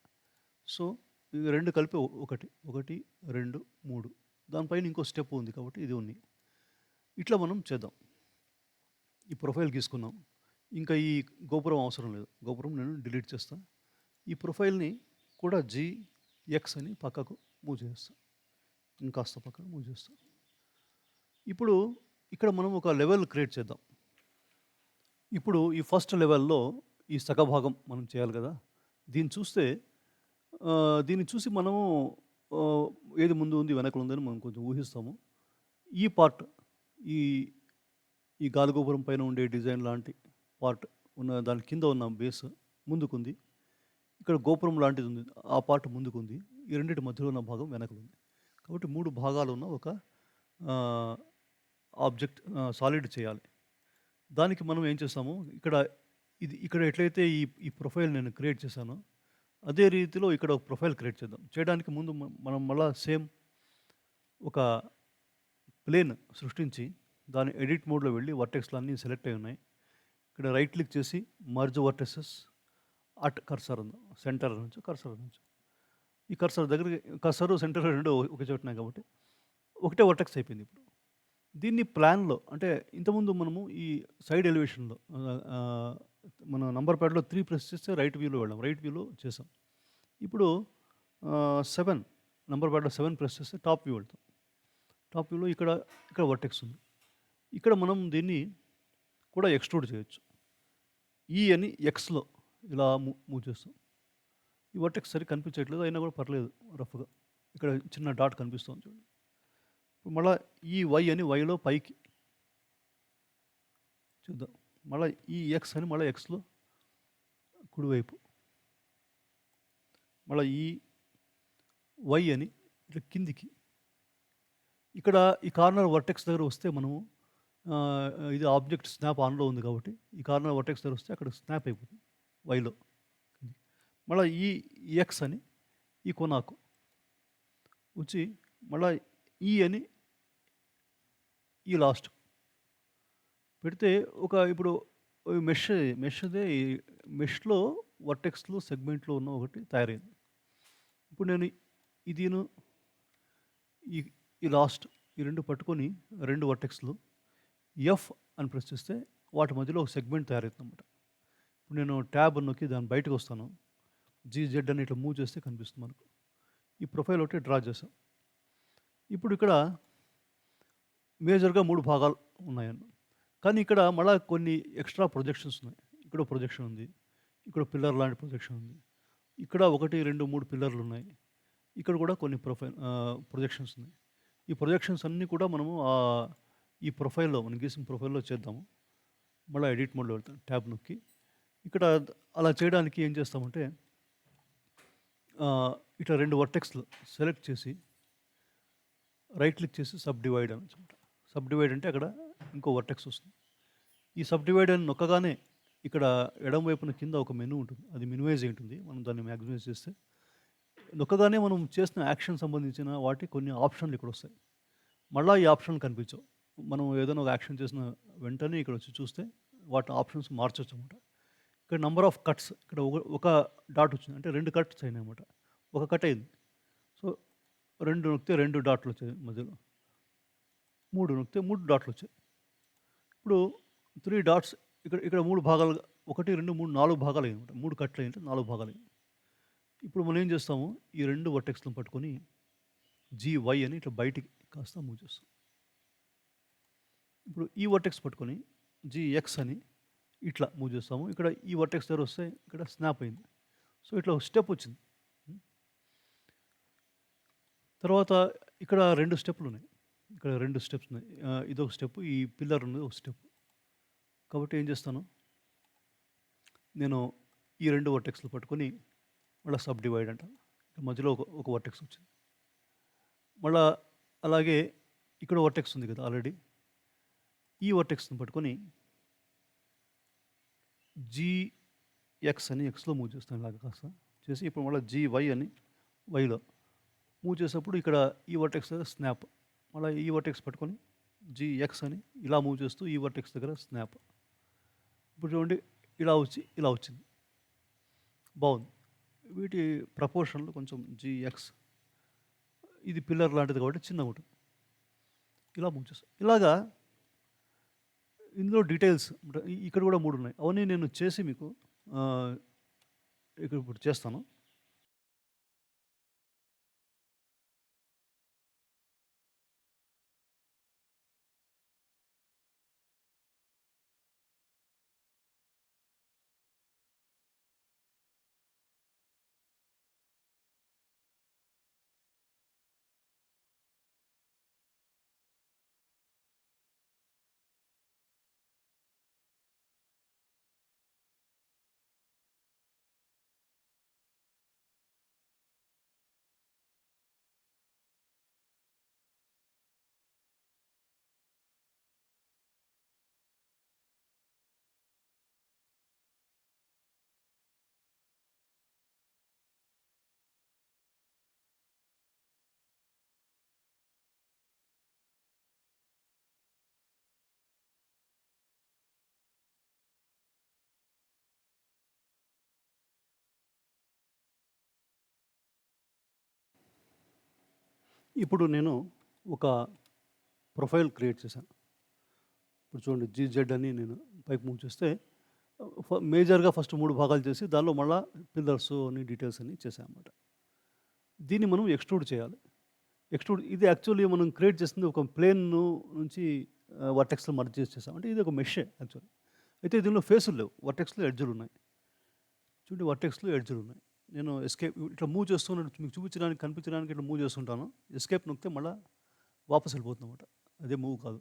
సో, ఇవి 2 కలిపి 1, 2, 3 దానిపైన ఇంకో స్టెప్ ఉంది కాబట్టి ఇది ఉంది. ఇట్లా మనం చేద్దాం. ఈ ప్రొఫైల్ గీసుకున్నాం. ఇంకా ఈ గోపురం అవసరం లేదు. గోపురం నేను డిలీట్ చేస్తా. ఈ ప్రొఫైల్‌ని కూడా ఎక్స్ అని పక్కకు మూవ్ చేస్తా. ఇంకాస్త పక్కకు మూవ్ చేస్తా. ఇప్పుడు ఇక్కడ మనం ఒక లెవెల్ క్రియేట్ చేద్దాం. ఇప్పుడు ఈ ఫస్ట్ లెవెల్‌లో ఈ సగభాగం మనం చేయాలి కదా! దీన్ని చూసి మనము ఏది ముందు ఉంది, వెనకాల ఉందని మనం కొంచెం ఊహిస్తాము. ఈ పార్ట్ ఈ ఈ గాలిగోపురం పైన ఉండే డిజైన్ లాంటి పార్ట్ ఉన్న దాని కింద ఉన్న బేస్ ముందుకుంది. ఇక్కడ గోపురం లాంటిది ఉంది. ఆ పార్ట్ ముందుకుంది. ఈ రెండిటి మధ్యలో ఉన్న భాగం వెనకలుంది. కాబట్టి 3 భాగాలున్న ఒక ఆబ్జెక్ట్ సాలిడ్ చేయాలి. దానికి మనం ఏం చేసాము, ఇక్కడ ఎట్లయితే ఈ ప్రొఫైల్ నేను క్రియేట్ చేశానో, అదే రీతిలో ఇక్కడ ఒక ప్రొఫైల్ క్రియేట్ చేద్దాం. చేయడానికి ముందు మనం మళ్ళా సేమ్ ఒక ప్లేన్ సృష్టించి, దాని ఎడిట్ మోడ్‌లో వెళ్ళి వర్టెక్స్‌లు అన్నీ సెలెక్ట్ అయ్యి ఉన్నాయి. ఇక్కడ రైట్ క్లిక్ చేసి మర్జ్ వర్టెసెస్ అట్ కర్సర్ ఉందా, సెంటర్ నుంచి కర్సర్ నుంచి. ఈ కర్సర్ దగ్గరికి కర్సరు, సెంటర్ 2 ఒకే చోట ఉన్నాయి కాబట్టి ఒకటే వర్టెక్స్ అయిపోయింది ఇప్పుడు. దీన్ని ప్లాన్‌లో అంటే ఇంతకుముందు మనము ఈ సైడ్ ఎలివేషన్‌లో మన నంబర్ ప్యాడ్‌లో 3 ప్రెస్ చేస్తే రైట్ వ్యూలో వెళ్ళాం. రైట్ వ్యూలో చేసాం. ఇప్పుడు 7 నంబర్ ప్యాడ్‌లో 7 ప్రెస్ చేస్తే టాప్ వ్యూ వెళ్తాం. టాప్ వ్యూలో ఇక్కడ వర్టెక్స్ ఉంది. ఇక్కడ మనం దీన్ని కూడా ఎక్స్ట్రూడ్ చేయొచ్చు. ఈ అని ఎక్స్‌లో ఇలా మూవ్ చేస్తాం. ఈ వర్టెక్స్ సరిగ్గా కనిపించట్లేదు, అయినా కూడా పర్లేదు రఫ్‌గా. ఇక్కడ చిన్న డాట్ కనిపిస్తోంది చూడండి. ఇప్పుడు మళ్ళా ఈ వై అని వైలో పైకి చూద్దాం. మళ్ళీ ఈ ఎక్స్ అని మళ్ళీ ఎక్స్‌లో కుడివైపు. మళ్ళీ ఈ వై అని ఇట్లా కిందికి. ఇక్కడ ఈ కార్నర్ వర్టెక్స్ దగ్గర వస్తే మనము ఇది ఆబ్జెక్ట్ స్నాప్ ఆన్‌లో ఉంది కాబట్టి ఈ కార్నర్ వర్టెక్స్ దగ్గర వస్తే అక్కడ స్నాప్ అయిపోతుంది వైలో. మళ్ళీ ఈ ఎక్స్ అని ఈ కొనాకు వచ్చి మళ్ళీ ఈ అని ఈ లాస్ట్ పెడితే ఇప్పుడు మెష్‌లో వర్టెక్స్‌లో సెగ్మెంట్‌లో ఉన్న ఒకటి తయారైంది. ఇప్పుడు నేను ఇదిను ఈ ఈ లాస్ట్ ఈ 2 పట్టుకొని 2 వర్టెక్స్‌లు ఎఫ్ అని ప్రెస్ చేస్తే వాటి మధ్యలో ఒక సెగ్మెంట్ తయారవుతుందన్నమాట. ఇప్పుడు నేను ట్యాబ్ నొక్కి దాని బయటకు వస్తాను. జీజెడ్ అని ఇట్లా మూవ్ చేస్తే కనిపిస్తుంది మనకు. ఈ ప్రొఫైల్ ఒకటి డ్రా చేసాం. ఇప్పుడు ఇక్కడ మేజర్‌గా 3 భాగాలు ఉన్నాయన్న. కానీ ఇక్కడ మళ్ళా కొన్ని ఎక్స్ట్రా ప్రొజెక్షన్స్ ఉన్నాయి. ఇక్కడ ప్రొజెక్షన్ ఉంది. ఇక్కడ పిల్లర్ లాంటి ప్రొజెక్షన్ ఉంది. ఇక్కడ 1, 2, 3 పిల్లర్లు ఉన్నాయి. ఇక్కడ కూడా కొన్ని ప్రొజెక్షన్స్ ఉన్నాయి. ఈ ప్రొజెక్షన్స్ అన్నీ కూడా మనము ఈ ప్రొఫైల్‌లో మనం గీసిన ప్రొఫైల్‌లో చేద్దాము. మళ్ళీ ఎడిట్ మోడ్‌లో వెళ్తాం ట్యాబ్ నొక్కి. ఇక్కడ అలా చేయడానికి ఏం చేస్తామంటే ఇట్లా 2 వర్టెక్స్‌లు సెలెక్ట్ చేసి రైట్ క్లిక్ చేసి సబ్‌డివైడ్ అనమాట. సబ్‌డివైడ్ అంటే అక్కడ ఇంకో వర్టెక్స్ వస్తుంది. ఈ సబ్‌డివైడ్ అని నొక్కగానే ఇక్కడ ఎడమ వైపున కింద ఒక మెనూ ఉంటుంది. అది మినిమైజ్ అయి ఉంటుంది. మనం దాన్ని మ్యాక్సిమైజ్ చేస్తే నొక్కగానే మనం చేసిన యాక్షన్ సంబంధించిన కొన్ని ఆప్షన్లు ఇక్కడ వస్తాయి. మళ్ళీ ఈ ఆప్షన్లు కనిపించవు. మనం ఏదైనా ఒక యాక్షన్ చేసిన వెంటనే ఇక్కడ వచ్చి చూస్తే వాటి ఆప్షన్స్ మార్చొచ్చు అనమాట. ఇక్కడ నంబర్ ఆఫ్ కట్స్ ఇక్కడ ఒక డాట్ వచ్చింది అంటే 2 కట్స్ అయినాయి అనమాట. ఒక కట్ అయింది. సో 2 నొక్కితే 2 డాట్లు వచ్చాయి మధ్యలో. 3 నొక్కితే 3 డాట్లు వచ్చాయి. ఇప్పుడు 3 డాట్స్ ఇక్కడ 3 భాగాలుగా 1, 2, 3, 4 భాగాలు అయ్యాయి అనమాట. 3 కట్లు అయ్యింటే 4 భాగాలు అయ్యాయి. ఇప్పుడు మనం ఏం చేస్తాము, ఈ 2 వర్టెక్స్‌లను పట్టుకొని జీవై అని ఇట్లా బయటికి కాస్త మూవ్ చేస్తాం. ఇప్పుడు ఈ వర్టెక్స్ పట్టుకొని జీఎక్స్ అని ఇట్లా మూవ్ చేస్తాము. ఇక్కడ ఈ వర్టెక్స్ దగ్గర వస్తే ఇక్కడ స్నాప్ అయింది. సో ఇట్లా ఒక స్టెప్ వచ్చింది. తర్వాత ఇక్కడ 2 స్టెప్లు ఉన్నాయి. ఇక్కడ 2 స్టెప్స్ ఉన్నాయి. ఇదొక స్టెప్, ఈ పిల్లర్ ఉన్నది ఒక స్టెప్. కాబట్టి ఏం చేస్తాను, నేను ఈ 2 వర్టెక్స్‌లు పట్టుకొని మళ్ళీ సబ్‌డివైడ్ అంటాను. మధ్యలో ఒక వర్టెక్స్ వచ్చింది. మళ్ళా అలాగే ఇక్కడ వర్టెక్స్ ఉంది కదా ఆల్రెడీ. ఈ వర్టెక్స్‌ని పట్టుకొని జీఎక్స్ అని ఎక్స్‌లో మూవ్ చేస్తాను ఇలాగ కాస్త చేసి ఇప్పుడు మళ్ళీ జీవై అని వైలో మూవ్ చేసేప్పుడు ఇక్కడ ఈ వర్టెక్స్ దగ్గర స్నాప్. మళ్ళీ ఈ వర్టెక్స్ పట్టుకొని జీఎక్స్ అని ఇలా మూవ్ చేస్తూ ఈ వర్టెక్స్ దగ్గర స్నాప్. ఇప్పుడు చూడండి ఇలా వచ్చింది. బాగుంది. వీటి ప్రపోర్షన్లు కొంచెం జీఎక్స్ ఇది పిల్లర్ లాంటిది కాబట్టి చిన్నగా ఉంటుంది. ఇలా మూవ్ చేస్తాం. ఇలాగా ఇందులో డీటెయిల్స్ ఇక్కడ కూడా 3 ఉన్నాయి. అవన్నీ నేను చేసి మీకు ఇప్పుడు చేస్తాను. ఇప్పుడు నేను ఒక ప్రొఫైల్ క్రియేట్ చేశాను. ఇప్పుడు చూడండి జీజెడ్ అని నేను పైకి మూవ్ చేస్తే మేజర్‌గా ఫస్ట్ 3 భాగాలు చేసి దానిలో మళ్ళా పిల్లర్స్ అని డీటెయిల్స్ అన్నీ చేశాననమాట. దీన్ని మనం ఎక్స్‌ట్రూడ్ చేయాలి. ఇది యాక్చువల్లీ మనం క్రియేట్ చేసింది ఒక ప్లేన్ నుంచి వర్టెక్స్‌లో మర్జ్ చేసాం. అంటే ఇది ఒక మెషే యాక్చువల్లీ. అయితే దీనిలో ఫేసులు లేవు. వర్టెక్స్‌లో ఎడ్జ్‌లున్నాయి. చూడండి వర్టెక్స్‌లో ఎడ్జ్‌లున్నాయి. నేను ఎస్కేప్ ఇట్లా మూవ్ చేస్తున్నట్టు మీకు చూపించడానికి, కనిపించడానికి ఇట్లా మూవ్ చేస్తుంటాను. ఎస్కేప్ నొక్కితే మళ్ళా వాపస్ వెళ్ళిపోతుందన్నమాట. అదే మూవ్ కాదు.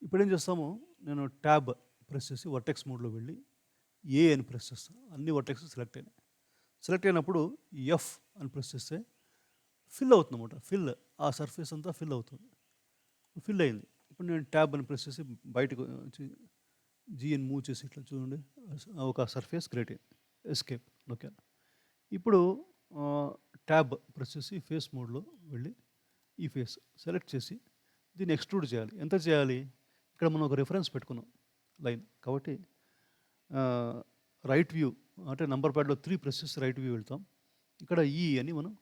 ఇప్పుడేం చేస్తాము, నేను ట్యాబ్ ప్రెస్ చేసి వర్టెక్స్ మోడ్‌లో వెళ్ళి అని ప్రెస్ చేస్తాను. అన్ని వర్టెక్స్ సెలెక్ట్ అయినాయి. సెలెక్ట్ అయినప్పుడు ఎఫ్ అని ప్రెస్ చేస్తే ఫిల్ అవుతుందన్నమాట. ఆ సర్ఫేస్ అంతా ఫిల్ అవుతుంది. ఫిల్ అయింది. ఇప్పుడు నేను ట్యాబ్ అని ప్రెస్ చేసి బయటకు వచ్చి అని మూవ్ చేసి ఇట్లా చూడండి ఒక సర్ఫేస్ క్రియేట్ అయింది. ఎస్కేప్ నొక్కాను. ఇప్పుడు ట్యాబ్ ప్రెస్ చేసి ఫేస్ మోడ్‌లో వెళ్ళి ఈ ఫేస్ సెలెక్ట్ చేసి దీన్ని ఎక్స్ట్రూడ్ చేయాలి. ఎంత చేయాలి? ఇక్కడ మనం ఒక రిఫరెన్స్ పెట్టుకున్నాం లైన్. కాబట్టి రైట్ వ్యూ అంటే నంబర్ ప్యాడ్‌లో 3 ప్రెస్ చేసి రైట్ వ్యూ వెళ్తాం. ఇక్కడ అని మనం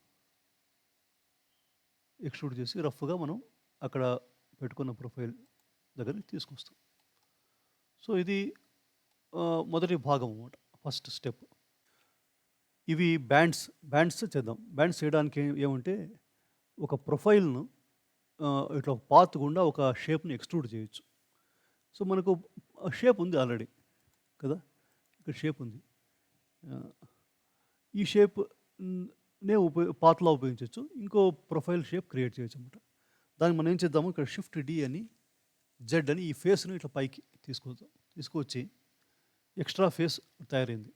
ఎక్స్ట్రూడ్ చేసి రఫ్‌గా మనం అక్కడ పెట్టుకున్న ప్రొఫైల్ దగ్గరికి తీసుకొస్తాం. సో ఇది మొదటి భాగం అన్నమాట. First step. ఇవి బ్యాండ్స్ చేద్దాం. బ్యాండ్స్ చేయడానికి ఏమంటే ఒక ప్రొఫైల్‌ను ఇట్లా పాత్ గుండా ఒక షేప్‌ని ఎక్స్ట్రూడ్ చేయొచ్చు. సో మనకు షేప్ ఉంది ఆల్రెడీ కదా! ఇక్కడ షేప్ ఉంది. ఈ షేప్ పాత్‌లా ఉపయోగించొచ్చు. ఇంకో ప్రొఫైల్ షేప్ క్రియేట్ చేయొచ్చు అనమాట. దానికి మనం ఏం చేద్దాము, ఇక్కడ షిఫ్ట్ డి అని జెడ్ అని ఈ ఫేస్‌ని ఇట్లా పైకి తీసుకొచ్చి ఎక్స్ట్రా ఫేస్ తయారైంది.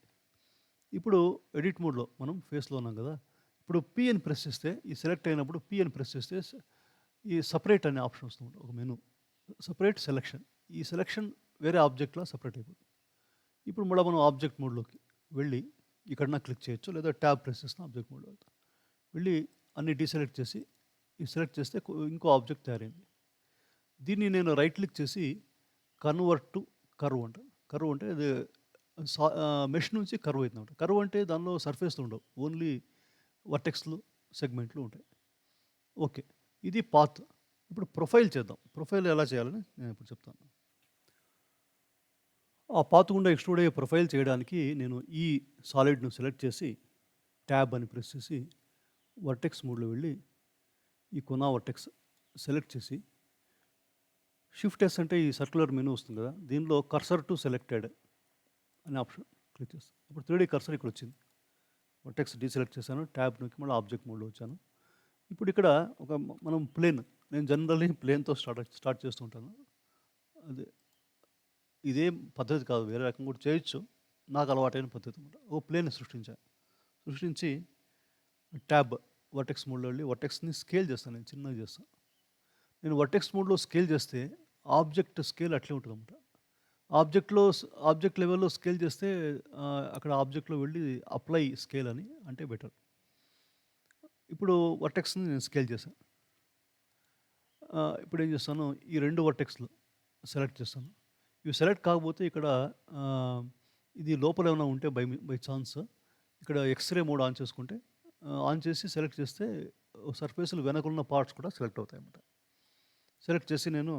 ఇప్పుడు ఎడిట్ మోడ్‌లో మనం ఫేస్‌లో ఉన్నాం కదా! ఇప్పుడు పి అని ప్రెస్ చేస్తే ఈ సెలెక్ట్ అయినప్పుడు పి అని ప్రెస్ చేస్తే ఈ సెపరేట్ అనే ఆప్షన్ వస్తుంది. ఒక మెనూ సెపరేట్ సెలక్షన్. ఈ సెలక్షన్ వేరే ఆబ్జెక్ట్‌లా సెపరేట్ అయిపోతుంది. ఇప్పుడు మళ్ళీ మనం ఆబ్జెక్ట్ మోడ్‌లోకి వెళ్ళి ఇక్కడన్నా క్లిక్ చేయొచ్చు, లేదా ట్యాబ్ ప్రెస్ చేసిన ఆబ్జెక్ట్ మోడ్‌లో వెళ్తాం. వెళ్ళి అన్ని డీసెలెక్ట్ చేసి సెలెక్ట్ చేస్తే ఇంకో ఆబ్జెక్ట్ తయారైంది. దీన్ని నేను రైట్ క్లిక్ చేసి కన్వర్ట్ టు కర్వ్ అంటాను. కర్వ్ అంటే అది మెష్ నుంచి కర్వ్ అవుతుందన్నమాట. కర్వ్ అంటే దానిలో సర్ఫేస్లు ఉండవు, ఓన్లీ వర్టెక్స్లు సెగ్మెంట్లు ఉంటాయి. ఓకే, ఇది పాత్. ఇప్పుడు ప్రొఫైల్ చేద్దాం. ప్రొఫైల్ ఎలా చేయాలని నేను ఇప్పుడు చెప్తాను. ఆ పాత్ గుండా ఎక్స్ట్రూడ్ అయ్యే ప్రొఫైల్ చేయడానికి నేను ఈ సాలిడ్ను సెలెక్ట్ చేసి ట్యాబ్ అని ప్రెస్ చేసి వర్టెక్స్ మోడ్లో వెళ్ళి ఈ కొనా వర్టెక్స్ సెలెక్ట్ చేసి షిఫ్ట్ ఎస్ అంటే ఈ సర్క్యులర్ మెనూ వస్తుంది కదా, దీనిలో కర్సర్ టు సెలెక్టెడ్ అనే ఆప్షన్ క్లిక్ చేస్తాను. ఇప్పుడు 3D కర్సర్ ఇక్కడ వచ్చింది. వర్టెక్స్ డీసెలెక్ట్ చేశాను, ట్యాబ్ నొక్కి మళ్ళీ ఆబ్జెక్ట్ మోడ్లో వచ్చాను. ఇప్పుడు ఇక్కడ మనం ప్లేన్, నేను జనరల్లీ ప్లేన్తో స్టార్ట్ చేస్తూ ఉంటాను. అదే ఇదేం పద్ధతి కాదు, వేరే రకం కూడా చేయొచ్చు. నాకు అలవాటైన పద్ధతి అనమాట. ఓ ప్లేన్ సృష్టించి ట్యాబ్ వర్టెక్స్ మోడ్లో వెళ్ళి వర్టెక్స్ని స్కేల్ చేస్తాను. నేను చిన్నగా చేస్తాను. నేను వర్టెక్స్ మోడ్లో స్కేల్ చేస్తే ఆబ్జెక్ట్ స్కేల్ అట్లే ఉంటుంది అనమాట. ఆబ్జెక్ట్ లెవెల్లో స్కేల్ చేస్తే అక్కడ ఆబ్జెక్ట్లో వెళ్ళి అప్లై స్కేల్ అని అంటే బెటర్. ఇప్పుడు వర్టెక్స్ని నేను స్కేల్ చేశాను. ఇప్పుడు ఏం చేస్తాను, ఈ 2 వర్టెక్స్లు సెలెక్ట్ చేస్తాను. ఇవి సెలెక్ట్ కాకపోతే ఇక్కడ ఇది లోపల ఏమైనా ఉంటే బై ఛాన్స్ ఇక్కడ ఎక్స్‌రే మోడ్ ఆన్ చేసుకుంటే ఆన్ చేసి సెలెక్ట్ చేస్తే సర్ఫేస్‌లు వెనకున్న పార్ట్స్ కూడా సెలెక్ట్ అవుతాయన్నమాట. సెలెక్ట్ చేసి నేను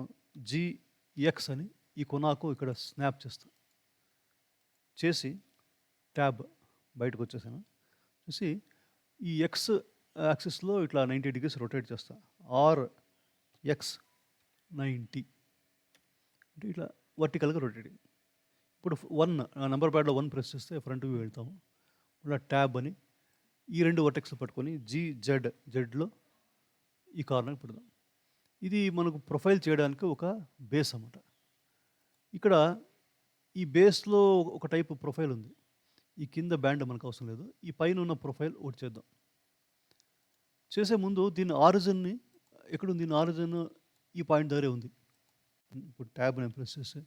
జీఎక్స్ అని ఈ కొనాకు ఇక్కడ స్నాప్ చేసి ట్యాబ్ బయటకు వచ్చేసాను. చూసి ఈ ఎక్స్ యాక్సిస్లో ఇట్లా 90 డిగ్రీస్ రొటేట్ చేస్తా. ఎక్స్ 90 అంటే ఇట్లా వర్టికల్గా రొటేటింగ్. ఇప్పుడు నంబర్ ప్యాడ్లో 1 ప్రెస్ చేస్తే ఫ్రంట్ వ్యూ వెళ్తాము. మళ్ళీ ట్యాబ్ అని ఈ 2 వర్టెక్స్ పట్టుకొని జెడ్లో ఈ కార్నర్ పెడదాం. ఇది మనకు ప్రొఫైల్ చేయడానికి ఒక బేస్ అన్నమాట. ఇక్కడ ఈ బేస్లో ఒక టైప్ ప్రొఫైల్ ఉంది. ఈ కింద బ్యాండ్ మనకు అవసరం లేదు. ఈ పైన ఉన్న ప్రొఫైల్ ఒకటి చేద్దాం. చేసే ముందు దీని ఆరిజిన్ని ఎక్కడుంది? దీని ఆరిజిన్ ఈ పాయింట్ దగ్గరే ఉంది. ఇప్పుడు ట్యాబ్ నేను ప్రెస్ చేస్తే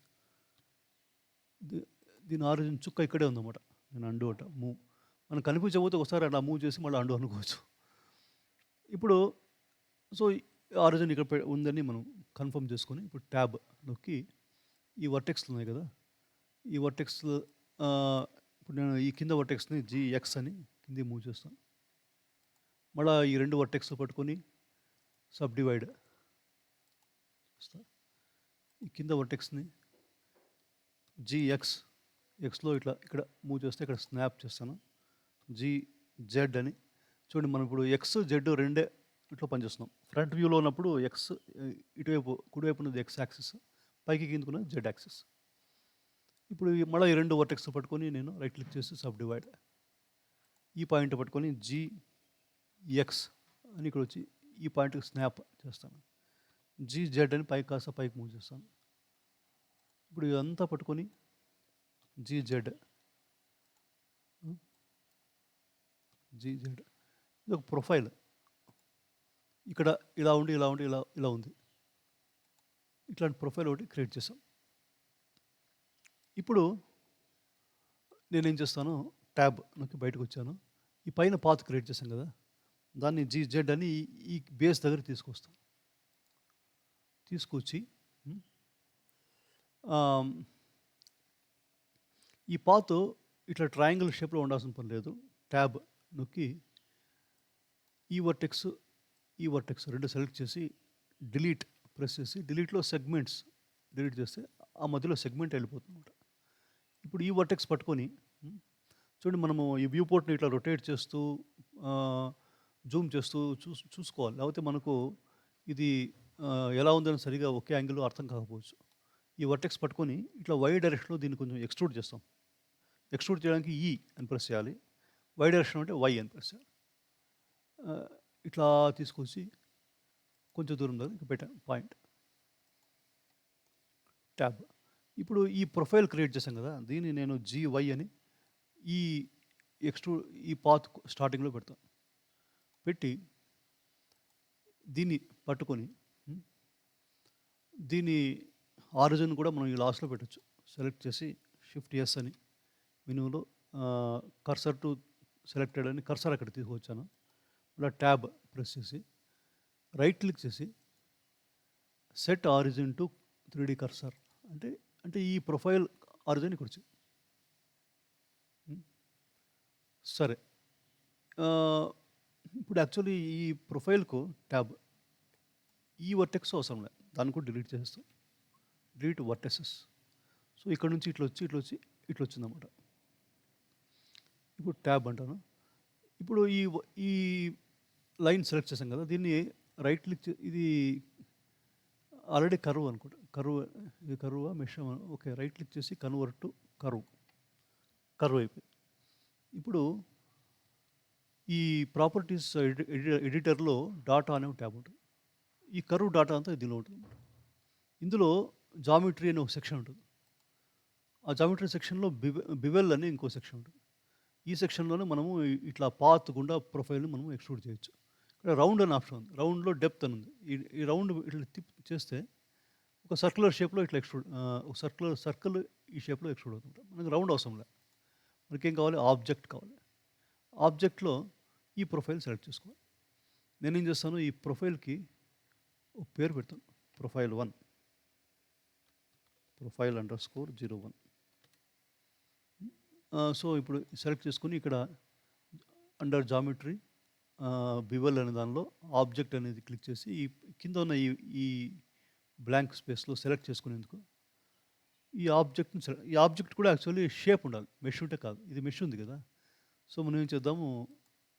దీని ఆరిజిన్ చుక్క ఇక్కడే ఉందన్నమాట. నేను అండు అంట మూవ్ మనకు కనిపించకపోతే ఒకసారి అలా మూవ్ చేసి మళ్ళీ అండు అనుకోవచ్చు. ఇప్పుడు సో ఆరిజిన్ ఇక్కడ ఉందని మనం కన్ఫర్మ్ చేసుకొని ఇప్పుడు ట్యాబ్ నొక్కి ఈ వర్టెక్స్లు ఉన్నాయి కదా, ఈ వర్టెక్స్లు ఇప్పుడు నేను ఈ కింద వర్టెక్స్ని జీఎక్స్ అని కింద మూవ్ చేస్తాను. మళ్ళీ ఈ 2 వర్టెక్స్లు పట్టుకొని సబ్ డివైడ్ ఈ కింద వర్టెక్స్ని GX ఎక్స్లో ఇట్లా ఇక్కడ మూవ్ చేస్తే ఇక్కడ స్నాప్ చేస్తాను GZ అని చూడండి. మనం ఇప్పుడు X Z రెండే ఇట్లా పనిచేస్తున్నాం. ఫ్రంట్ వ్యూలో ఉన్నప్పుడు X ఇటువైపు కుడివైపు ఉన్నది X యాక్సిస్, పైకి కిందకున్నది Z యాక్సిస్. ఇప్పుడు మళ్ళీ ఈ రెండు వర్టెక్స్ పట్టుకొని నేను రైట్ క్లిక్ చేసి సబ్ డివైడ్, ఈ పాయింట్ పట్టుకొని GX అని ఇక్కడ వచ్చి ఈ పాయింట్కి స్నాప్ చేస్తాను. GZ అని పైకి కాస్త పైకి మూవ్ చేస్తాను. ఇప్పుడు ఇదంతా పట్టుకొని GZ ఇది ఒక ప్రొఫైల్. ఇక్కడ ఇలా ఉండి ఇలా ఉండి ఇలా ఇలా ఉంది. ఇట్లాంటి ప్రొఫైల్ ఒకటి క్రియేట్ చేసాం. ఇప్పుడు నేనేం చేస్తాను, ట్యాబ్ నొక్కి బయటకు వచ్చాను. ఈ పైన పాత్ క్రియేట్ చేశాం కదా, దాన్ని GZ అని ఈ బేస్ దగ్గర తీసుకొస్తాను. తీసుకొచ్చి ఈ పాత్ ఇట్లా ట్రయాంగిల్ షేప్లో ఉండాల్సిన పని లేదు. ట్యాబ్ నొక్కి ఈ వర్టెక్స్ రెండు సెలెక్ట్ చేసి డిలీట్ ప్రెస్ చేసి డిలీట్లో సెగ్మెంట్స్ డిలీట్ చేస్తే ఆ మధ్యలో సెగ్మెంట్ వెళ్ళిపోతుంది అనమాట. ఇప్పుడు ఈ వర్టెక్స్ పట్టుకొని చూడండి, మనము ఈ వ్యూ పోర్ట్ని ఇట్లా రొటేట్ చేస్తూ జూమ్ చేస్తూ చూసుకోవాలి. లేకపోతే మనకు ఇది ఎలా ఉందని సరిగా ఒకే యాంగిల్లో అర్థం కాకపోవచ్చు. ఈ వర్టెక్స్ పట్టుకొని ఇట్లా వై డైరెక్షన్లో దీన్ని కొంచెం ఎక్స్ట్రూడ్ చేస్తాం. ఎక్స్ట్రూడ్ చేయడానికి ఈ అని ప్రెస్ చేయాలి, వై డైరెక్షన్ అంటే వై అని ప్రెస్ చేయాలి. ఇట్లా తీసుకొచ్చి కొంచెం దూరం దగ్గర పెట్టాను పాయింట్, ట్యాబ్. ఇప్పుడు ఈ ప్రొఫైల్ క్రియేట్ చేశాం కదా, దీన్ని నేను GY అని ఈ పాత్ స్టార్టింగ్లో పెడతాను. పెట్టి దీన్ని పట్టుకొని దీని ఆరిజిన్ కూడా మనం ఈ లాస్ట్లో పెట్టచ్చు. సెలెక్ట్ చేసి Shift S అని మెనూలో కర్సర్ టు సెలెక్టెడ్ అని కర్సర్ అక్కడ తీసుకొచ్చాను. ఇలా ట్యాబ్ ప్రెస్ చేసి రైట్ క్లిక్ చేసి set origin to 3D cursor అంటే ఈ ప్రొఫైల్ ఆరిజిన్ ఇక్కడ వచ్చి సరే. ఇప్పుడు యాక్చువల్లీ ఈ ప్రొఫైల్కు ట్యాబ్ ఈ వర్టెక్స్ అవసరం లేదు, దాన్ని కూడా డిలీట్ చేస్తాం. డిలీట్ వర్టెసెస్. సో ఇక్కడ నుంచి ఇట్లా వచ్చిందన్నమాట. ఇప్పుడు ట్యాబ్ అంటాను. ఇప్పుడు ఈ లైన్ సెలెక్ట్ చేసాం కదా, దీన్ని రైట్ క్లిక్ ఇది ఆల్రెడీ కర్వ్ అనుకుంటా, ఇది Karva mesh, okay. Right click చేసి కన్వర్ట్ టు కర్వ్ అయిపోయింది. ఇప్పుడు ఈ ప్రాపర్టీస్ ఎడిటర్లో డాటా అనే ట్యాబ్ ఉంటుంది. ఈ కర్వ్ డాటా అంతా దీనిలో ఉంటుంది అన్నమాట. ఇందులో జామెట్రీ అనే ఒక సెక్షన్ ఉంటుంది. ఆ జామెట్రీ సెక్షన్లో బివెల్ అని ఇంకో సెక్షన్ ఉంటుంది. ఈ సెక్షన్లోనే మనము ఇట్లా పాత్ గుండా ప్రొఫైల్ని మనం ఎక్స్ట్రూడ్ చేయొచ్చు. ఇక్కడ రౌండ్ అని ఆప్షన్ ఉంది, రౌండ్లో డెప్త్ అని ఉంది. ఈ రౌండ్ ఇట్లా చేస్తే ఒక సర్క్యులర్ షేప్లో ఇట్లా ఎక్స్ట్రూడ్, ఒక సర్కిల్ ఈ షేప్లో ఎక్స్ట్రూడ్ అవుతుంది. మనకి రౌండ్ అవసరం లేదు, మనకేం కావాలి, ఆబ్జెక్ట్ కావాలి. ఆబ్జెక్ట్లో ఈ ప్రొఫైల్ సెలెక్ట్ చేసుకోవాలి. నేనేం చేస్తాను, ఈ ప్రొఫైల్కి ఒక పేరు పెడతాను, profile1 profile_01. సో ఇప్పుడు సెలెక్ట్ చేసుకుని ఇక్కడ అండర్ జామెట్రీ బివెల్ అనే దానిలో ఆబ్జెక్ట్ అనేది క్లిక్ చేసి ఈ కింద ఉన్న ఈ బ్లాంక్ స్పేస్లో సెలెక్ట్ చేసుకునేందుకు ఈ ఆబ్జెక్ట్ కూడా యాక్చువల్లీ షేప్ ఉండాలి, మెష్ ఉంటే కాదు. ఇది మెష్ ఉంది కదా, సో మనం ఏం చేద్దాము,